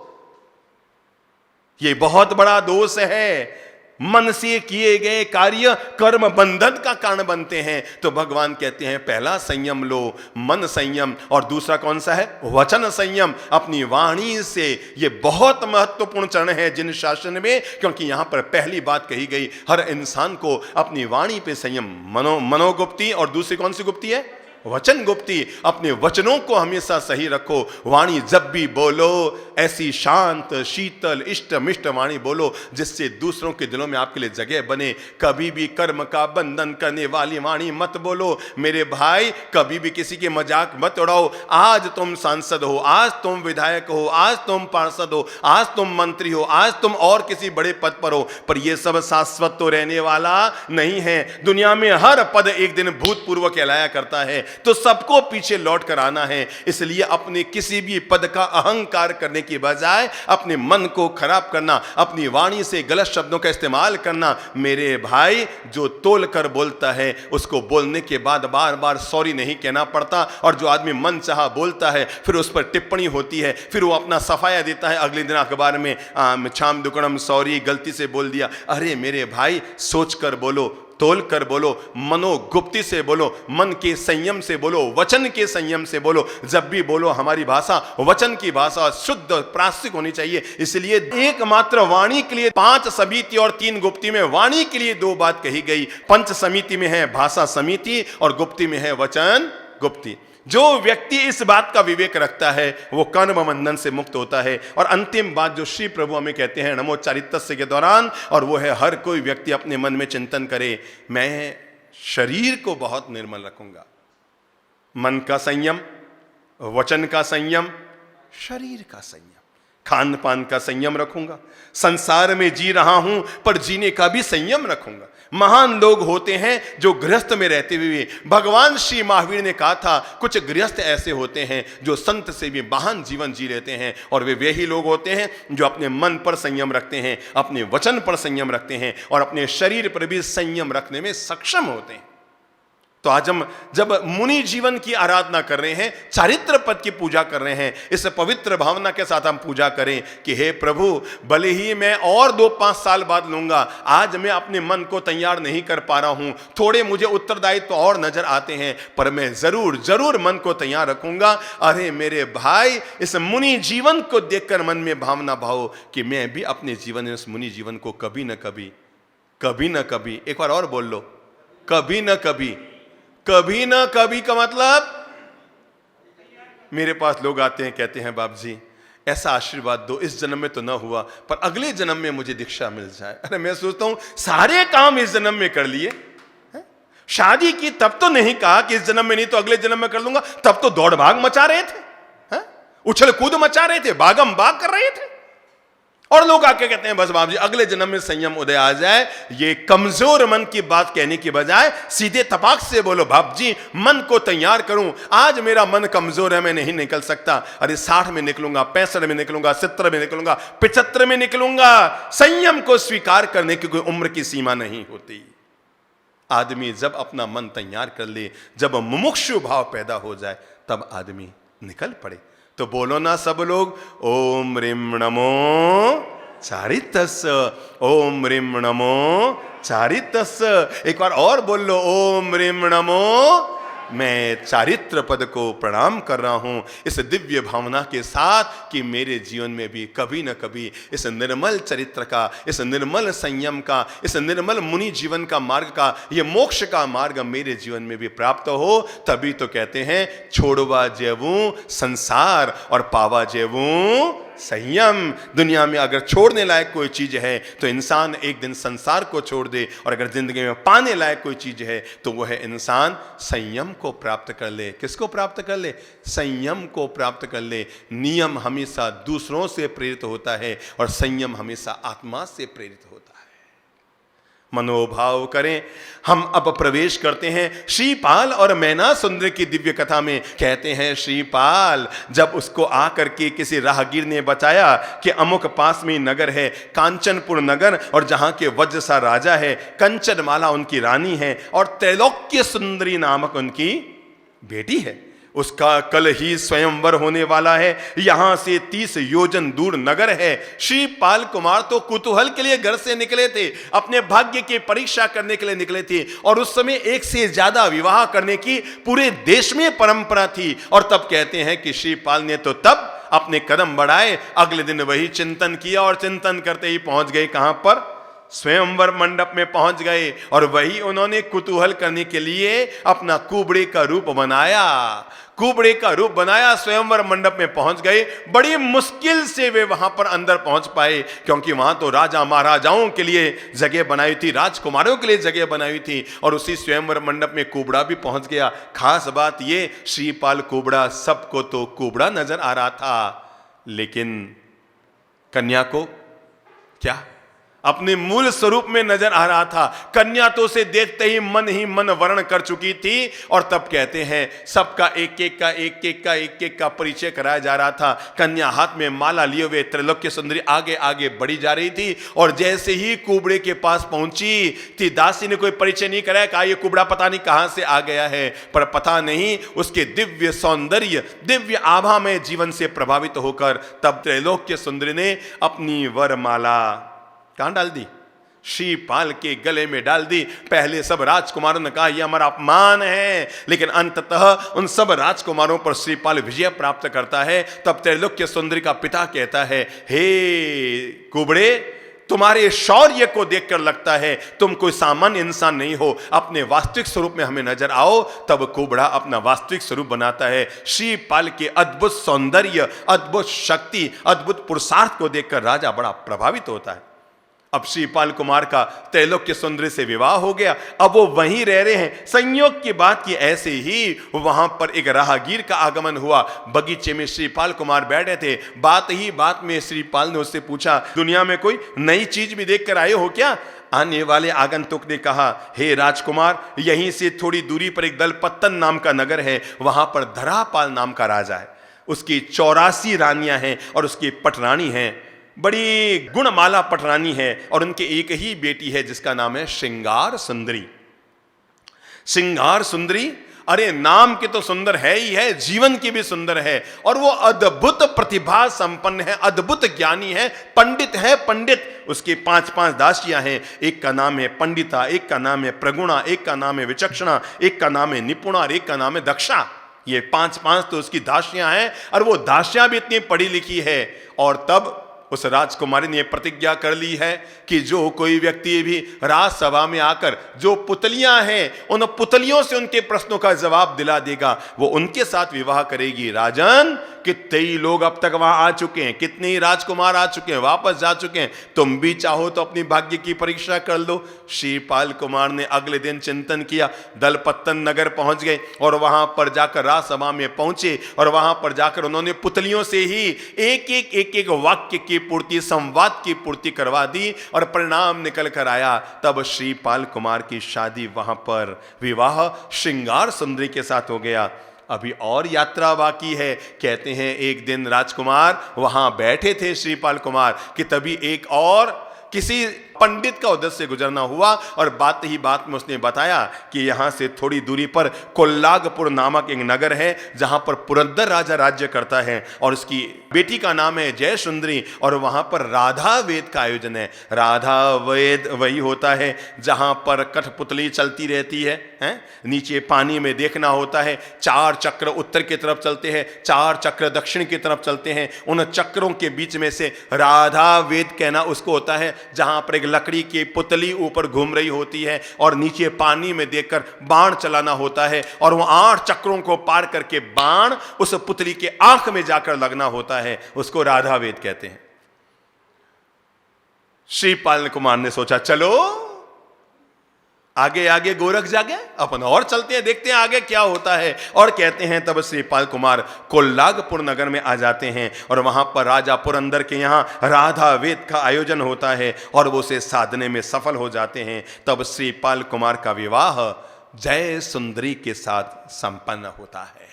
ये बहुत बड़ा दोष है। मन से किए गए कार्य कर्म बंधन का कारण बनते हैं। तो भगवान कहते हैं पहला संयम लो, मन संयम, और दूसरा कौन सा है? वचन संयम, अपनी वाणी से। ये बहुत महत्वपूर्ण चरण है जिन शासन में, क्योंकि यहां पर पहली बात कही गई हर इंसान को अपनी वाणी पे संयम। मनोगुप्ती, और दूसरी कौन सी गुप्ती है? वचन गुप्ती। अपने वचनों को हमेशा सही रखो। वाणी जब भी बोलो ऐसी शांत, शीतल, इष्ट मिष्ट वाणी बोलो जिससे दूसरों के दिलों में आपके लिए जगह बने। कभी भी कर्म का बंधन करने वाली वाणी मत बोलो मेरे भाई। कभी भी किसी के मजाक मत उड़ाओ। आज तुम सांसद हो, आज तुम विधायक हो, आज तुम पार्षद हो, आज तुम मंत्री हो, आज तुम और किसी बड़े पद पर हो, पर यह सब शाश्वत तो रहने वाला नहीं है। दुनिया में हर पद एक दिन भूतपूर्व कहलाया करता है, तो सबको पीछे लौट कर आना है। इसलिए अपने किसी भी पद का अहंकार करने की बजाय अपने मन को खराब करना, अपनी वाणी से गलत शब्दों का इस्तेमाल करना, मेरे भाई जो तोल कर बोलता है उसको बोलने के बाद बार बार सॉरी नहीं कहना पड़ता। और जो आदमी मन चाहा बोलता है फिर उस पर टिप्पणी होती है, फिर वो अपना सफाया देता है अगले दिन अखबार में, छाम दुकड़म सॉरी, गलती से बोल दिया। अरे मेरे भाई सोच कर बोलो, तोल कर बोलो, मनोगुप्ती से बोलो, मन के संयम से बोलो, वचन के संयम से बोलो। जब भी बोलो हमारी भाषा वचन की भाषा शुद्ध प्रास्तिक होनी चाहिए। इसलिए एकमात्र वाणी के लिए 5 समिति और 3 गुप्ती में वाणी के लिए 2 बात कही गई। पंच समिति में है भाषा समिति और गुप्ती में है वचन गुप्ती। जो व्यक्ति इस बात का विवेक रखता है वो कर्म बंधन से मुक्त होता है। और अंतिम बात जो श्री प्रभु हमें कहते हैं नमो चारितस्य के दौरान, और वो है हर कोई व्यक्ति अपने मन में चिंतन करे, मैं शरीर को बहुत निर्मल रखूंगा। मन का संयम, वचन का संयम, शरीर का संयम, खान पान का संयम रखूंगा। संसार में जी रहा हूं पर जीने का भी संयम रखूंगा। महान लोग होते हैं जो गृहस्थ में रहते हुए, भगवान श्री महावीर ने कहा था कुछ गृहस्थ ऐसे होते हैं जो संत से भी महान जीवन जी लेते हैं, और वे ही लोग होते हैं जो अपने मन पर संयम रखते हैं, अपने वचन पर संयम रखते हैं और अपने शरीर पर भी संयम रखने में सक्षम होते हैं। तो आज हम जब मुनि जीवन की आराधना कर रहे हैं, चारित्र पद की पूजा कर रहे हैं, इस पवित्र भावना के साथ हम पूजा करें कि हे प्रभु, भले ही मैं और 2-5 साल बाद लूंगा, आज मैं अपने मन को तैयार नहीं कर पा रहा हूं, थोड़े मुझे उत्तरदायित्व तो और नजर आते हैं, पर मैं जरूर मन को तैयार रखूंगा। अरे मेरे भाई, इस मुनि जीवन को देखकर मन में भावना भाव कि मैं भी अपने जीवन में इस मुनि जीवन को कभी न कभी, एक बार और बोल लो, कभी न कभी का मतलब, मेरे पास लोग आते हैं कहते हैं बाप जी ऐसा आशीर्वाद दो, इस जन्म में तो ना हुआ पर अगले जन्म में मुझे दीक्षा मिल जाए। अरे मैं सोचता हूं सारे काम इस जन्म में कर लिए, शादी की तब तो नहीं कहा कि इस जन्म में नहीं तो अगले जन्म में कर लूंगा, तब तो दौड़ भाग मचा रहे थे, उछल कूद मचा रहे थे, भागम भाग कर रहे थे। और लोग आके कहते हैं बस बाप जी अगले जन्म में संयम उदय आ जाए। ये कमजोर मन की बात कहने की बजाय सीधे तपाक से बोलो बाप जी मन को तैयार करूं, आज मेरा मन कमजोर है, मैं नहीं निकल सकता। अरे 60 में निकलूंगा, 65 में निकलूंगा, 70 में निकलूंगा, 75 में निकलूंगा। संयम को स्वीकार करने की कोई उम्र की सीमा नहीं होती। आदमी जब अपना मन तैयार कर ले, जब मुमुक्षु भाव पैदा हो जाए, तब आदमी निकल पड़े। तो बोलो ना सब लोग, ओम ह्रीं नमो चारितस्य, ओम ह्रीं नमो चारितस्य। एक बार और बोल लो, ओम ह्रीं नमो। मैं चारित्र पद को प्रणाम कर रहा हूं इस दिव्य भावना के साथ कि मेरे जीवन में भी कभी न कभी इस निर्मल चरित्र का, इस निर्मल संयम का, इस निर्मल मुनि जीवन का मार्ग का, ये मोक्ष का मार्ग मेरे जीवन में भी प्राप्त हो। तभी तो कहते हैं छोड़वा जेवू संसार और पावा जेवू संयम। दुनिया में अगर छोड़ने लायक कोई चीज है तो इंसान एक दिन संसार को छोड़ दे, और अगर जिंदगी में पाने लायक कोई चीज है तो वह है इंसान संयम को प्राप्त कर ले। किसको प्राप्त कर ले? संयम को प्राप्त कर ले। नियम हमेशा दूसरों से प्रेरित होता है और संयम हमेशा आत्मा से प्रेरित होता है। मनोभाव करें। हम अब प्रवेश करते हैं श्रीपाल और मैना सुंदर की दिव्य कथा में। कहते हैं श्रीपाल जब उसको आकर के किसी राहगीर ने बताया कि अमुक पास में नगर है कांचनपुर नगर, और जहां के वज्रसा राजा है, कंचनमाला उनकी रानी है और त्रैलोक्य सुंदरी नामक उनकी बेटी है, उसका कल ही स्वयंवर होने वाला है, यहां से 30 योजन दूर नगर है। श्रीपाल कुमार तो कुतूहल के लिए घर से निकले थे, अपने भाग्य की परीक्षा करने के लिए निकले थे, और उस समय एक से ज्यादा विवाह करने की पूरे देश में परंपरा थी। और तब कहते हैं कि श्रीपाल ने तो तब अपने कदम बढ़ाए, अगले दिन वही चिंतन किया, और चिंतन करते ही पहुंच गए कहां पर? स्वयंवर मंडप में पहुंच गए, और वही उन्होंने कुतूहल करने के लिए अपना कुबड़े का रूप बनाया। कुबड़े का रूप बनाया, स्वयंवर मंडप में पहुंच गए। बड़ी मुश्किल से वे वहां पर अंदर पहुंच पाए, क्योंकि वहां तो राजा महाराजाओं के लिए जगह बनाई थी, राजकुमारों के लिए जगह बनाई थी, और उसी स्वयंवर मंडप में कुबड़ा भी पहुंच गया। खास बात ये, श्रीपाल कुबड़ा, सबको तो कुबड़ा नजर आ रहा था, लेकिन कन्या को क्या अपने मूल स्वरूप में नजर आ रहा था। कन्या तो उसे देखते ही मन वर्ण कर चुकी थी, और तब कहते हैं सबका एक एक का परिचय कराया जा रहा था। कन्या हाथ में माला लिए हुए त्रैलोक्य सुंदरी आगे आगे बढ़ी जा रही थी, और जैसे ही कुबड़े के पास पहुंची थी, दासी ने कोई परिचय नहीं कराया, कहा ये कुबड़ा पता नहीं कहां से आ गया है, पर पता नहीं उसके दिव्य सौंदर्य, दिव्य आभा में जीवन से प्रभावित होकर तब त्रैलोक्य सुंदरी ने अपनी वरमाला कहां डाल दी? श्रीपाल के गले में डाल दी। पहले सब राजकुमारों ने कहा यह हमारा अपमान है, लेकिन अंततः उन सब राजकुमारों पर श्रीपाल विजय प्राप्त करता है। तब त्रैलोक्य सुंदरी का पिता कहता है, हे कुबड़े, तुम्हारे शौर्य को देखकर लगता है तुम कोई सामान्य इंसान नहीं हो, अपने वास्तविक स्वरूप में हमें नजर आओ। तब कुबड़ा अपना वास्तविक स्वरूप बनाता है। श्रीपाल के अद्भुत सौंदर्य, अद्भुत शक्ति, अद्भुत पुरुषार्थ को देखकर राजा बड़ा प्रभावित होता है। अब श्रीपाल कुमार का त्रैलोक्य सुंदरी से विवाह हो गया, अब वो वहीं रह रहे हैं। संयोग की बात की ऐसे ही वहां पर एक राहगीर का आगमन हुआ। बगीचे में श्रीपाल कुमार बैठे थे, बात ही बात में श्रीपाल ने उससे पूछा, दुनिया में कोई नई चीज भी देख कर आए हो क्या? आने वाले आगंतुक ने कहा, हे राजकुमार, यहीं से थोड़ी दूरी पर एक दलपत्तन नाम का नगर है, वहां पर धरापाल नाम का राजा है, उसकी 84 रानियां हैं और उसकी पटरानी हैं, बड़ी गुणमाला पटरानी है, और उनके एक ही बेटी है जिसका नाम है श्रृंगार सुंदरी। श्रृंगार सुंदरी, अरे नाम के तो सुंदर है ही है, जीवन की भी सुंदर है, और वो अद्भुत प्रतिभा संपन्न है, अद्भुत ज्ञानी है, पंडित है, पंडित। उसके 5 दासियां हैं, एक का नाम है पंडिता, एक का नाम है प्रगुणा, एक का नाम है विचक्षणा, एक का नाम है निपुणा और एक का नाम है दक्षा। ये 5 तो उसकी दासियां हैं, और वो दासियां भी इतनी पढ़ी लिखी है। और तब उस राजकुमारी ने प्रतिज्ञा कर ली है कि जो कोई व्यक्ति भी राजसभा में आकर जो पुतलियां हैं उन पुतलियों से उनके प्रश्नों का जवाब दिला देगा, वो उनके साथ विवाह करेगी। राजन, कितने ही लोग अब तक वहां आ चुके हैं, कितने ही राजकुमार आ चुके हैं, वापस जा चुके हैं, तुम भी चाहो तो अपनी भाग्य की परीक्षा कर लो। श्रीपाल कुमार ने अगले दिन चिंतन किया, दलपत्तन नगर पहुंच गए, और वहां पर जाकर राजसभा में पहुंचे, और वहां पर जाकर उन्होंने पुतलियों से ही एक वाक्य की पूर्ति, संवाद की पूर्ति करवा दी, और परिणाम निकल कर आया। तब श्रीपाल कुमार की शादी, वहां पर विवाह श्रृंगार सुंदरी के साथ हो गया। अभी और यात्रा बाकी है। कहते हैं एक दिन राजकुमार वहां बैठे थे श्रीपाल कुमार कि तभी एक और किसी पंडित का उधर से गुजरना हुआ, और बात ही बात में उसने बताया कि यहां से थोड़ी दूरी पर कोल्लागपुर नामक एक नगर है जहां पर पुरंदर राजा राज्य करता है, और उसकी बेटी का नाम है जय सुंदरी, और वहां पर राधा वेद का आयोजन है। राधा वेद वही होता है जहां पर कठपुतली चलती रहती है, नीचे पानी में देखना होता है, 4 चक्र उत्तर की तरफ चलते हैं, 4 चक्र दक्षिण की तरफ चलते हैं, उन चक्रों के बीच में से राधा वेद कहना उसको होता है जहां पर एक लकड़ी की पुतली ऊपर घूम रही होती है और नीचे पानी में देकर बाण चलाना होता है, और वो 8 चक्रों को पार करके बाण उस पुतली के आंख में जाकर लगना होता है। उसको राधा वेद कहते हैं। श्रीपाल कुमार ने सोचा चलो आगे आगे गोरख जागे, अपन और चलते हैं, देखते हैं आगे क्या होता है। और कहते हैं तब श्रीपाल कुमार कोल्लागपुर नगर में आ जाते हैं और वहां पर राजा पुरंदर के यहां राधा वेद का आयोजन होता है और वो उसे साधने में सफल हो जाते हैं। तब श्रीपाल कुमार का विवाह जय सुंदरी के साथ संपन्न होता है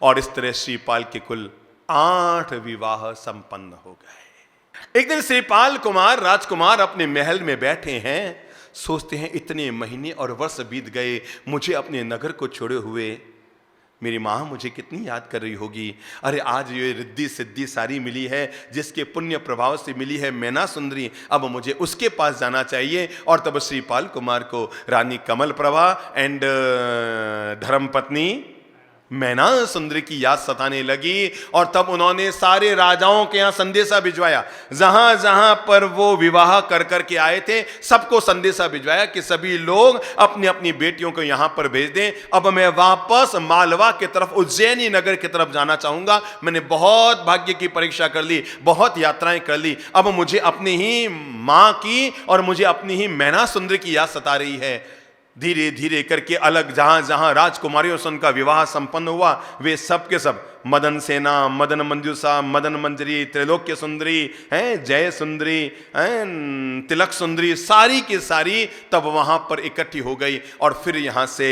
और इस तरह श्रीपाल के कुल 8 विवाह संपन्न हो गए। एक दिन श्रीपाल कुमार राजकुमार अपने महल में बैठे हैं, सोचते हैं इतने महीने और वर्ष बीत गए मुझे अपने नगर को छोड़े हुए, मेरी माँ मुझे कितनी याद कर रही होगी। अरे आज ये रिद्धि सिद्धि सारी मिली है, जिसके पुण्य प्रभाव से मिली है मैना सुंदरी, अब मुझे उसके पास जाना चाहिए। और तब श्रीपाल कुमार को रानी कमल प्रभा एंड धर्मपत्नी मैना सुंदरी की याद सताने लगी और तब उन्होंने सारे राजाओं के यहां संदेशा भिजवाया। जहां जहां पर वो विवाह कर करके आए थे सबको संदेशा भिजवाया कि सभी लोग अपनी अपनी बेटियों को यहां पर भेज दें। अब मैं वापस मालवा की तरफ, उज्जैनी नगर की तरफ जाना चाहूंगा। मैंने बहुत भाग्य की परीक्षा कर ली, बहुत यात्राएं कर ली, अब मुझे अपनी ही मां की और मुझे अपनी ही मैना सुंदरी की याद सता रही है। धीरे धीरे करके अलग जहां जहां राजकुमारियों से उनका विवाह संपन्न हुआ, वे सब के सब मदन सेना, मदन मंजूषा, मदन मंजरी, त्रिलोक्य सुंदरी हैं, जय सुंदरी हैं, तिलक सुंदरी, सारी की सारी तब वहां पर इकट्ठी हो गई। और फिर यहां से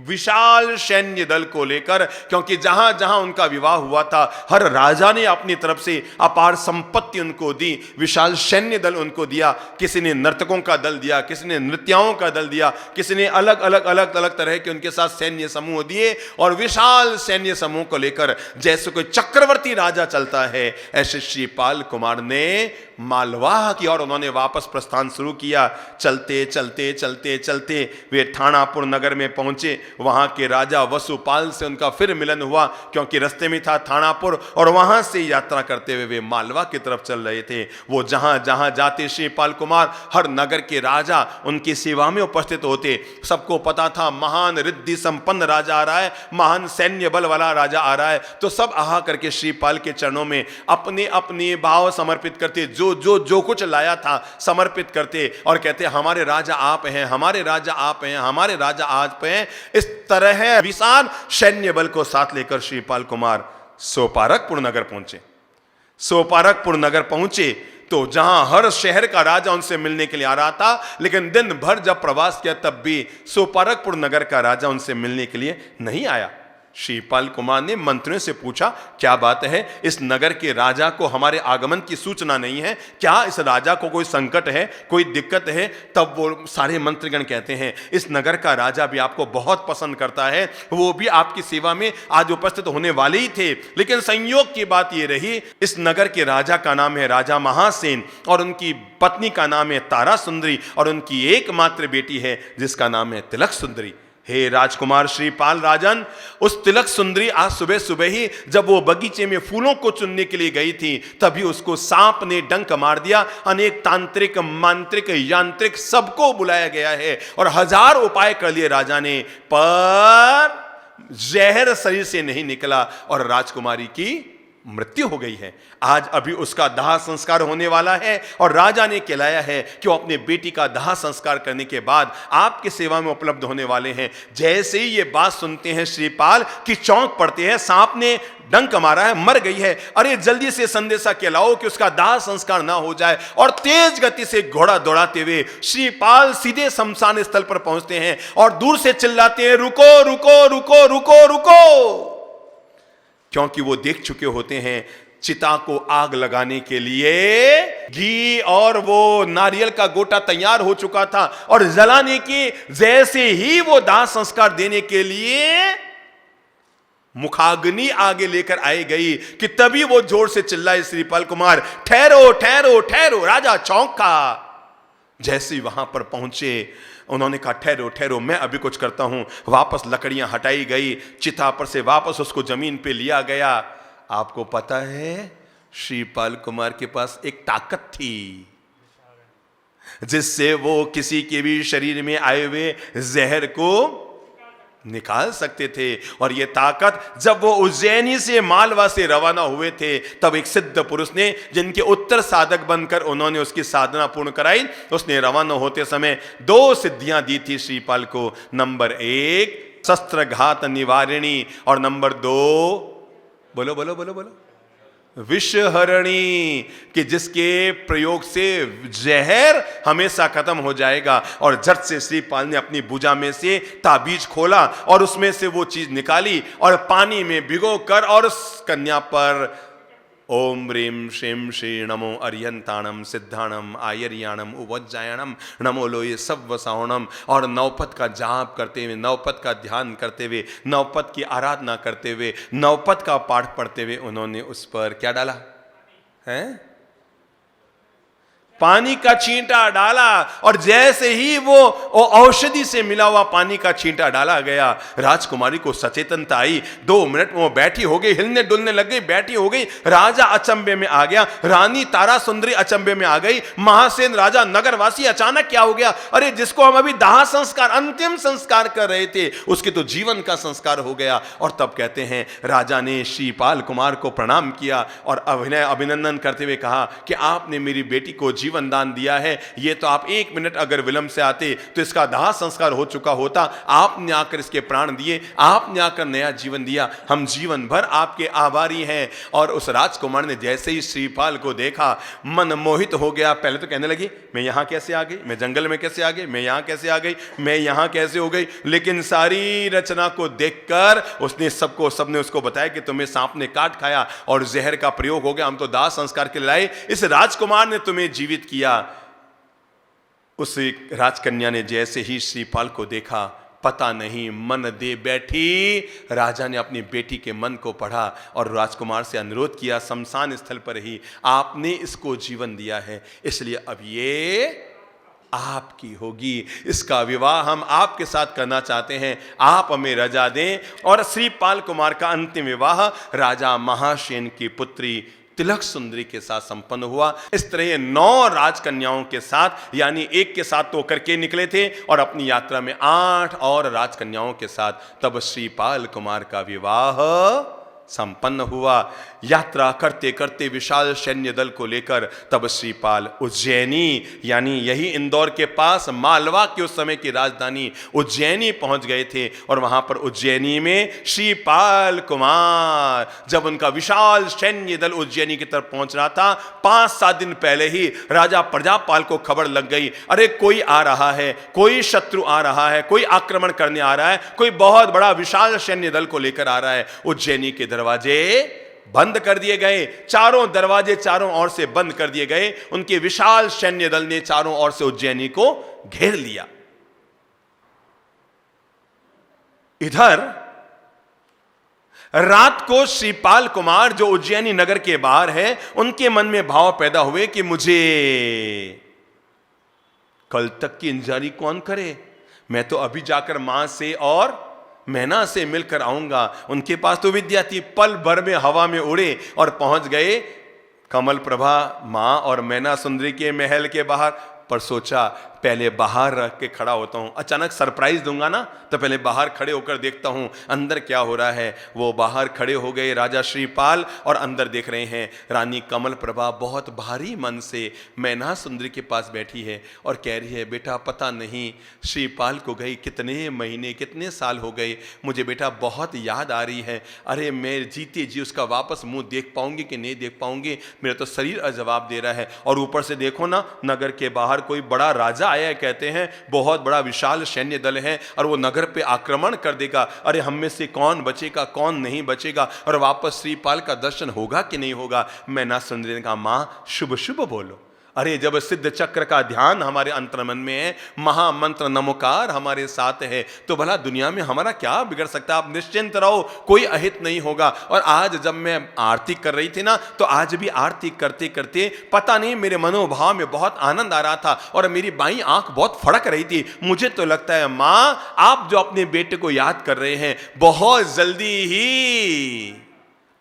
विशाल सैन्य दल को लेकर, क्योंकि जहां जहां उनका विवाह हुआ था हर राजा ने अपनी तरफ से अपार संपत्ति उनको दी, विशाल सैन्य दल उनको दिया। किसी ने नर्तकों का दल दिया, किसी ने नृत्याओं का दल दिया, किसी ने अलग अलग अलग अलग तरह के उनके साथ सैन्य समूह दिए। और विशाल सैन्य समूह को लेकर जैसे कोई चक्रवर्ती राजा चलता है, ऐसे श्रीपाल कुमार ने मालवा की और उन्होंने वापस प्रस्थान शुरू किया। चलते चलते चलते चलते वे ठाणापुर नगर में पहुंचे। वहां के राजा वसुपाल से उनका फिर मिलन हुआ, क्योंकि रास्ते में था ठाणापुर और वहां से यात्रा करते हुए वे मालवा की तरफ चल रहे थे। वो जहां जहां जाते श्रीपाल कुमार, हर नगर के राजा उनकी सेवा में उपस्थित होते। सबको पता था महान रिद्धि संपन्न राजा आ रहा है, महान सैन्य बल वाला राजा आ रहा है। तो सब आहा करके श्रीपाल के चरणों में अपने अपने भाव समर्पित करते, जो जो जो कुछ लाया था समर्पित करते और कहते हमारे राजा आप हैं, हमारे राजा आप हैं, हमारे राजा आप हैं। इस तरह विशाल सैन्य बल को साथ लेकर श्रीपाल कुमार सोपारकपुर नगर पहुंचे। सोपारकपुर नगर पहुंचे तो जहां हर शहर का राजा उनसे मिलने के लिए आ रहा था, लेकिन दिन भर जब प्रवास किया तब भी सोपारकपुर नगर का राजा उनसे मिलने के लिए नहीं आया। श्रीपाल कुमार ने मंत्रियों से पूछा क्या बात है, इस नगर के राजा को हमारे आगमन की सूचना नहीं है, क्या इस राजा को कोई संकट है, कोई दिक्कत है? तब वो सारे मंत्रीगण कहते हैं इस नगर का राजा भी आपको बहुत पसंद करता है, वो भी आपकी सेवा में आज उपस्थित होने वाले ही थे, लेकिन संयोग की बात ये रही इस नगर के राजा का नाम है राजा महासेन और उनकी पत्नी का नाम है तारा सुंदरी और उनकी एकमात्र बेटी है जिसका नाम है तिलक सुंदरी। हे राजकुमार श्रीपाल राजन, उस तिलक सुंदरी आज सुबह सुबह ही जब वो बगीचे में फूलों को चुनने के लिए गई थी तभी उसको सांप ने डंक मार दिया। अनेक तांत्रिक, मांत्रिक, यांत्रिक सबको बुलाया गया है और 1000 उपाय कर लिए राजा ने, पर जहर शरीर से नहीं निकला और राजकुमारी की मृत्यु हो गई है। आज अभी उसका दाह संस्कार होने वाला है और राजा ने कहलाया है कि वो अपने बेटी का दाह संस्कार करने के बाद आपकी सेवा में उपलब्ध होने वाले हैं। जैसे ही ये बात सुनते हैं श्रीपाल की चौंक पड़ते हैं, सांप ने डंक मारा है, मर गई है, अरे जल्दी से संदेशा कहलाओ कि उसका दाह संस्कार ना हो जाए। और तेज गति से घोड़ा दौड़ाते हुए श्रीपाल सीधे शमशान स्थल पर पहुंचते हैं और दूर से चिल्लाते हैं रुको रुको रुको रुको रुको, क्योंकि वो देख चुके होते हैं चिता को आग लगाने के लिए घी और वो नारियल का गोटा तैयार हो चुका था और जलाने की जैसे ही वो दाह संस्कार देने के लिए मुखाग्नि आगे लेकर आई गई कि तभी वो जोर से चिल्लाए श्रीपाल कुमार ठहरो ठहरो ठहरो। राजा चौंका। जैसे वहां पर पहुंचे उन्होंने कहा ठहरो ठहरो मैं अभी कुछ करता हूं। वापस लकड़ियां हटाई गई, चिता पर से वापस उसको जमीन पे लिया गया। आपको पता है श्रीपाल कुमार के पास एक ताकत थी, जिससे वो किसी के भी शरीर में आए हुए जहर को निकाल सकते थे। और ये ताकत जब वो उज्जैनी से मालवा से रवाना हुए थे, तब एक सिद्ध पुरुष ने, जिनके उत्तर साधक बनकर उन्होंने उसकी साधना पूर्ण कराई, उसने रवाना होते समय 2 सिद्धियां दी थी श्रीपाल को। नंबर 1 शस्त्रघात निवारिणी, और नंबर 2 बोलो बोलो बोलो बोलो विषहरणी, कि जिसके प्रयोग से जहर हमेशा खत्म हो जाएगा। और झट से श्रीपाल ने अपनी भुजा में से ताबीज खोला और उसमें से वो चीज निकाली और पानी में भिगो कर और उस कन्या पर ओम ह्रीं श्रीं श्री नमो अरियंताणम सिद्धाणम आयर्याणम उवज्जायणम नमो लोये सव्वसावणम, और नवपद का जाप करते हुए, नवपद का ध्यान करते हुए, नवपद की आराधना करते हुए, नवपद का पाठ पढ़ते हुए उन्होंने उस पर क्या डाला है? पानी का छींटा डाला। और जैसे ही वो औषधि से मिला हुआ पानी का छींटा डाला गया, राजकुमारी को सचेतनता आई। 2 मिनट में वो बैठी हो गई, हिलने डुलने लग गई, बैठी हो गई। राजा अचंभे में आ गया, रानी तारा सुंदरी अचंभे में आ गई, महासेन राजा, नगरवासी अचानक क्या हो गया? अरे जिसको हम अभी दाह संस्कार, अंतिम संस्कार कर रहे थे, उसके तो जीवन का संस्कार हो गया। और तब कहते हैं राजा ने श्रीपाल कुमार को प्रणाम किया और अभिनंदन करते हुए कहा कि आपने मेरी बेटी को जीवन दान दिया है। ये तो आप 1 मिनट अगर विलंब से आते तो इसका दाह संस्कार हो चुका होता। आपने आकर इसके प्राण दिए, आपने आकर नया जीवन दिया, हम जीवन भर आपके आभारी हैं। और उस राजकुमार ने जैसे ही श्रीपाल को देखा, मन मोहित हो गया। पहले तो कहने लगी मैं यहां कैसे आ गई, मैं जंगल में कैसे आ गई, मैं यहां कैसे आ गई, मैं यहां कैसे हो गई। लेकिन सारी रचना को देखकर उसने सबने उसको बताया कि तुम्हें सांप ने काट खाया और जहर का प्रयोग हो गया, हम तो दाह संस्कार के लाए, इस राजकुमार ने तुम्हें जीवित किया। उस राजकन्या ने जैसे ही श्रीपाल को देखा, पता नहीं मन दे बैठी। राजा ने अपनी बेटी के मन को पढ़ा और राजकुमार से अनुरोध किया, शमशान स्थल पर ही आपने इसको जीवन दिया है, इसलिए अब ये आपकी होगी, इसका विवाह हम आपके साथ करना चाहते हैं, आप हमें रजा दें। और श्रीपाल कुमार का अंतिम विवाह राजा महासेन की पुत्री तिलक सुंदरी के साथ संपन्न हुआ। इस तरह ये 9 राजकन्याओं के साथ, यानी एक के साथ तो करके निकले थे और अपनी यात्रा में 8 और राजकन्याओं के साथ तब श्रीपाल कुमार का विवाह संपन्न हुआ। यात्रा करते करते विशाल सैन्य दल को लेकर तब श्रीपाल उज्जैनी, यानी यही इंदौर के पास मालवा की उस समय की राजधानी उज्जैनी पहुंच गए थे। और वहां पर उज्जैनी में श्रीपाल कुमार, जब उनका विशाल सैन्य दल उज्जैनी की तरफ पहुंच रहा था, 5-7 दिन पहले ही राजा प्रजापाल को खबर लग गई, अरे कोई आ रहा है, कोई शत्रु आ रहा है, कोई आक्रमण करने आ रहा है, कोई बहुत बड़ा विशाल सैन्य दल को लेकर आ रहा है। उज्जैनी के दरवाजे बंद कर दिए गए, चारों दरवाजे चारों ओर से बंद कर दिए गए। उनके विशाल सैन्य दल ने चारों ओर से उज्जैनी को घेर लिया। इधर रात को श्रीपाल कुमार जो उज्जैनी नगर के बाहर है, उनके मन में भाव पैदा हुए कि मुझे कल तक की इंतजारी कौन करे, मैं तो अभी जाकर मां से और मैना से मिलकर आऊंगा। उनके पास तो विद्या थी, पल भर में हवा में उड़े और पहुंच गए कमल प्रभा मां और मैना सुंदरी के महल के बाहर। पर सोचा पहले बाहर रख के खड़ा होता हूं, अचानक सरप्राइज दूंगा ना, तो पहले बाहर खड़े होकर देखता हूं अंदर क्या हो रहा है। वो बाहर खड़े हो गए राजा श्रीपाल और अंदर देख रहे हैं रानी कमल प्रभा बहुत भारी मन से मैना सुंदरी के पास बैठी है और कह रही है, बेटा पता नहीं श्रीपाल को गई कितने महीने कितने साल हो गए, मुझे बेटा बहुत याद आ रही है। अरे मैं जीते जी उसका वापस मुंह देख पाऊंगी कि नहीं देख पाऊंगी, मेरा तो शरीर अजवाब दे रहा है। और ऊपर से देखो ना, नगर के बाहर कोई बड़ा राजा आया है, कहते हैं बहुत बड़ा विशाल सैन्य दल है और वो नगर पे आक्रमण कर देगा। अरे हम में से कौन बचेगा कौन नहीं बचेगा, और वापस श्रीपाल का दर्शन होगा कि नहीं होगा। मैना सुंदरी ने कहा, मां शुभ शुभ बोलो। अरे जब सिद्ध चक्र का ध्यान हमारे अंतर्मन में है, महामंत्र नमोकार हमारे साथ है, तो भला दुनिया में हमारा क्या बिगड़ सकता है। आप निश्चिंत रहो, कोई अहित नहीं होगा। और आज जब मैं आरती कर रही थी ना, तो आज भी आरती करते करते पता नहीं मेरे मनोभाव में बहुत आनंद आ रहा था और मेरी बाईं आंख बहुत फड़क रही थी। मुझे तो लगता है मां आप जो अपने बेटे को याद कर रहे हैं, बहुत जल्दी ही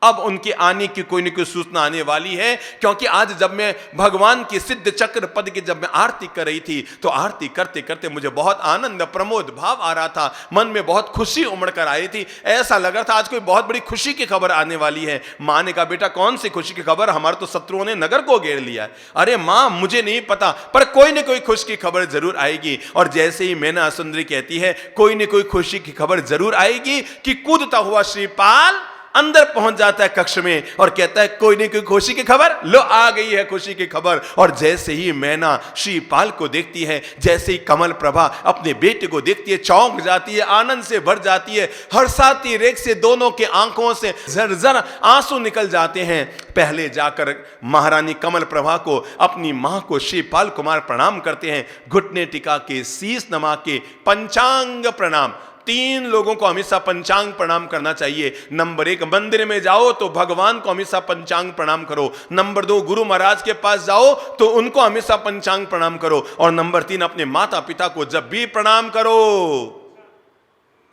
अब उनके आने की कोई न कोई सूचना आने वाली है, क्योंकि आज जब मैं भगवान की सिद्ध चक्र पद की जब मैं आरती कर रही थी तो आरती करते करते मुझे बहुत आनंद प्रमोद भाव आ रहा था, मन में बहुत खुशी उमड़ कर आई थी। ऐसा लग रहा था आज कोई बहुत बड़ी खुशी की खबर आने वाली है। मां ने कहा, बेटा कौन सी खुशी की खबर, हमारे तो शत्रुओं ने नगर को घेर लिया है। अरे मां मुझे नहीं पता, पर कोई न कोई खुशी की खबर जरूर आएगी। और जैसे ही मैना सुंदरी कहती है कोई न कोई खुशी की खबर जरूर आएगी कि कूदता हुआ श्रीपाल अंदर पहुंच जाता है कक्ष में और कहता है कोई नहीं कोई खुशी की खबर, लो आ गई है खुशी की खबर। और जैसे ही मैना श्रीपाल को देखती है, जैसे ही कमल प्रभा अपने बेटे को देखती है, चौंक जाती है, आनंद से भर जाती है, हर्षाती रेख से दोनों के आंखों से झरझर आंसू निकल जाते हैं। पहले जाकर महारानी कमल प्रभा को, अपनी मां को श्रीपाल कुमार प्रणाम करते हैं, घुटने टिका के, शीश नमा के, पंचांग प्रणाम। 3 लोगों को हमेशा पंचांग प्रणाम करना चाहिए। नंबर 1, मंदिर में जाओ तो भगवान को हमेशा पंचांग प्रणाम करो। नंबर 2, गुरु महाराज के पास जाओ तो उनको हमेशा पंचांग प्रणाम करो। और नंबर 3, अपने माता पिता को जब भी प्रणाम करो,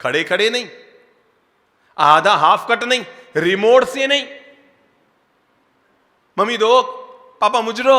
खड़े खड़े नहीं, आधा हाफ कट नहीं, रिमोट से नहीं, मम्मी दो, पापा मुजरो,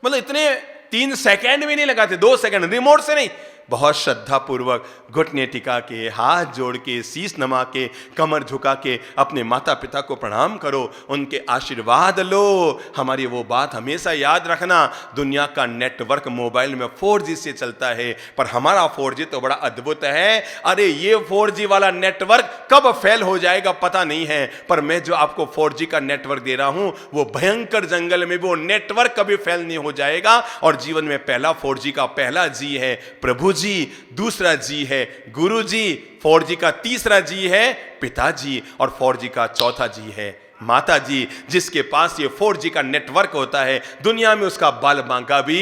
मतलब इतने 3 सेकंड भी नहीं लगाते, 2 सेकंड, रिमोट से नहीं, बहुत श्रद्धा पूर्वक घुटने टिका के, हाथ जोड़ के, शीश नमा के, कमर झुका के अपने माता पिता को प्रणाम करो, उनके आशीर्वाद लो। हमारी वो बात हमेशा याद रखना, दुनिया का नेटवर्क मोबाइल में 4G से चलता है, पर हमारा 4G तो बड़ा अद्भुत है। अरे ये 4G वाला नेटवर्क कब फेल हो जाएगा पता नहीं है, पर मैं जो आपको 4G का नेटवर्क दे रहा हूं वो भयंकर जंगल में वो नेटवर्क कभी फेल नहीं हो जाएगा। और जीवन में पहला 4G का पहला जी है प्रभु जी, दूसरा जी है गुरु जी, 4G का तीसरा जी है पिताजी, और 4G का चौथा जी है माता जी। जिसके पास ये 4G का नेटवर्क होता है, दुनिया में उसका बाल बांका भी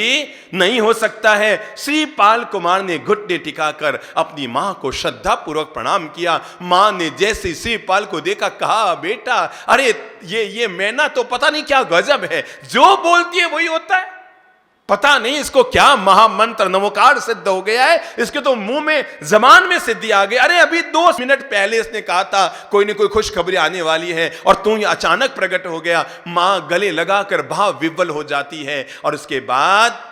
नहीं हो सकता है। श्रीपाल कुमार ने घुटने टिकाकर अपनी मां को श्रद्धा पूर्वक प्रणाम किया। मां ने जैसे श्रीपाल को देखा, कहा बेटा अरे ये मैना तो पता नहीं क्या गजब है, जो बोलती है वही होता है, पता नहीं इसको क्या महामंत्र नमोकार सिद्ध हो गया है, इसके तो मुंह में जबान में सिद्धि आ गई। अरे अभी 2 मिनट पहले इसने कहा था कोई न कोई खुशखबरी आने वाली है और तू ये अचानक प्रकट हो गया। मां गले लगाकर भाव विह्वल हो जाती है। और उसके बाद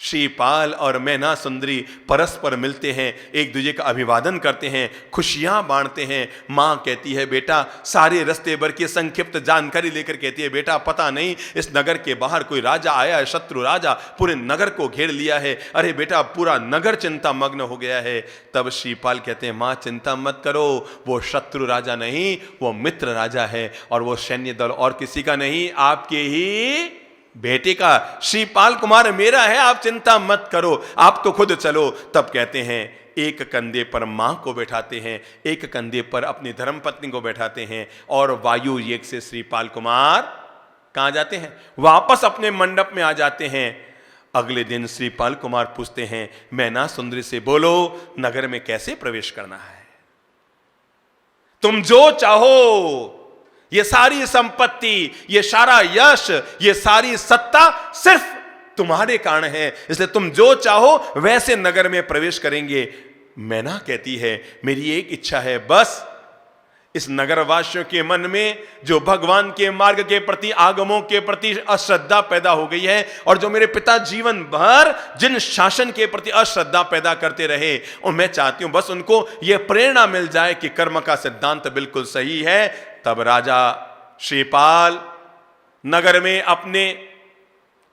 श्रीपाल और मैना सुंदरी परस्पर मिलते हैं, एक दूसरे का अभिवादन करते हैं, खुशियां बांटते हैं। मां कहती है बेटा, सारे रास्ते भर की संक्षिप्त जानकारी लेकर कहती है बेटा पता नहीं इस नगर के बाहर कोई राजा आया है, शत्रु राजा पूरे नगर को घेर लिया है। अरे बेटा पूरा नगर चिंता मग्न हो गया है। तब श्रीपाल कहते हैं मां चिंता मत करो, वो शत्रु राजा नहीं, वो मित्र राजा है, और वो सैन्य दल और किसी का नहीं, आपके ही बेटे का, श्रीपाल कुमार मेरा है, आप चिंता मत करो, आप तो खुद चलो। तब कहते हैं एक कंधे पर मां को बैठाते हैं, एक कंधे पर अपनी धर्मपत्नी को बैठाते हैं, और वायु वेग से श्रीपाल कुमार कहां जाते हैं, वापस अपने मंडप में आ जाते हैं। अगले दिन श्रीपाल कुमार पूछते हैं मैना सुंदरी से, बोलो नगर में कैसे प्रवेश करना है, तुम जो चाहो, ये सारी संपत्ति, ये सारा यश, ये सारी सत्ता सिर्फ तुम्हारे कारण है, इसलिए तुम जो चाहो वैसे नगर में प्रवेश करेंगे। मैना कहती है मेरी एक इच्छा है, बस इस नगरवासियों के मन में जो भगवान के मार्ग के प्रति, आगमों के प्रति अश्रद्धा पैदा हो गई है, और जो मेरे पिता जीवन भर जिन शासन के प्रति अश्रद्धा पैदा करते रहे, और मैं चाहती हूं बस उनको यह प्रेरणा मिल जाए कि कर्म का सिद्धांत बिल्कुल सही है। तब राजा श्रीपाल नगर में अपने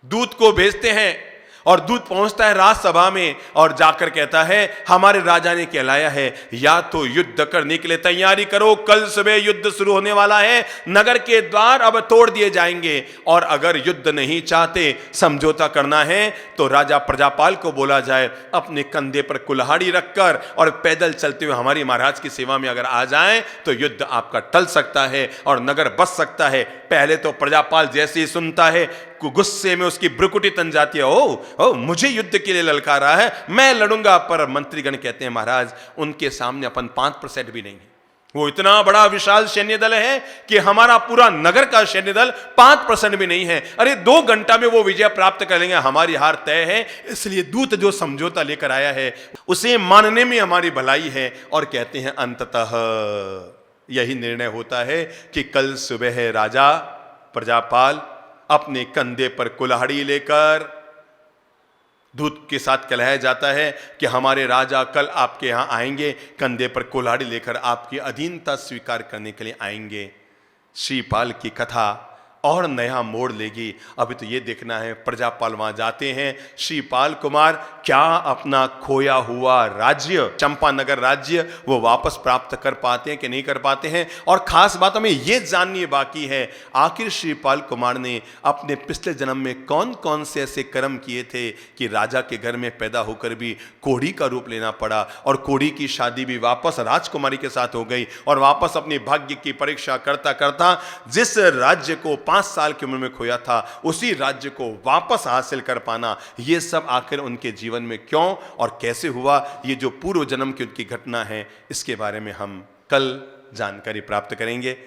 दूत को भेजते हैं, और दूत पहुंचता है राजसभा में और जाकर कहता है हमारे राजा ने कहलाया है, या तो युद्ध करने के लिए तैयारी करो, कल सुबह युद्ध शुरू होने वाला है, नगर के द्वार अब तोड़ दिए जाएंगे, और अगर युद्ध नहीं चाहते, समझौता करना है, तो राजा प्रजापाल को बोला जाए अपने कंधे पर कुल्हाड़ी रखकर और पैदल चलते हुए हमारी महाराज की सेवा में अगर आ जाएं तो युद्ध आपका टल सकता है और नगर बच सकता है। पहले तो प्रजापाल जैसे ही सुनता है गुस्से में उसकी भ्रुकुटी तन जाती है, ओ मुझे युद्ध के लिए ललकारा है, मैं लड़ूंगा। पर मंत्रीगण कहते हैं महाराज उनके सामने अपन 5% भी नहीं है, वो इतना बड़ा विशाल सैन्य दल है कि हमारा पूरा नगर का सैन्य दल 5% भी नहीं है। अरे 2 घंटा में वो विजय प्राप्त कर लेंगे, हमारी हार तय है। इसलिए दूत जो समझौता लेकर आया है उसे मानने में हमारी भलाई है। और कहते हैं अंततः यही निर्णय होता है कि कल सुबह राजा प्रजापाल अपने कंधे पर कुल्हाड़ी लेकर दूत के साथ कहलाया जाता है कि हमारे राजा कल आपके यहां आएंगे, कंधे पर कुल्हाड़ी लेकर आपकी अधीनता स्वीकार करने के लिए आएंगे। श्रीपाल की कथा और नया मोड़ लेगी। अभी तो ये देखना है, प्रजापाल वहां जाते हैं, श्रीपाल कुमार क्या अपना खोया हुआ राज्य, चंपानगर राज्य, वो वापस प्राप्त कर पाते हैं कि नहीं कर पाते हैं। और खास बात हमें ये जाननी बाकी है, आखिर श्रीपाल कुमार ने अपने पिछले जन्म में कौन कौन से ऐसे कर्म किए थे कि राजा के घर में पैदा होकर भी कोढ़ी का रूप लेना पड़ा, और कोढ़ी की शादी भी वापस राजकुमारी के साथ हो गई, और वापस अपने भाग्य की परीक्षा करता करता जिस राज्य को 5 साल की उम्र में खोया था, उसी राज्य को वापस हासिल कर पाना, यह सब आखिर उनके जीवन में क्यों और कैसे हुआ, ये जो पूर्व जन्म की उनकी घटना है, इसके बारे में हम कल जानकारी प्राप्त करेंगे।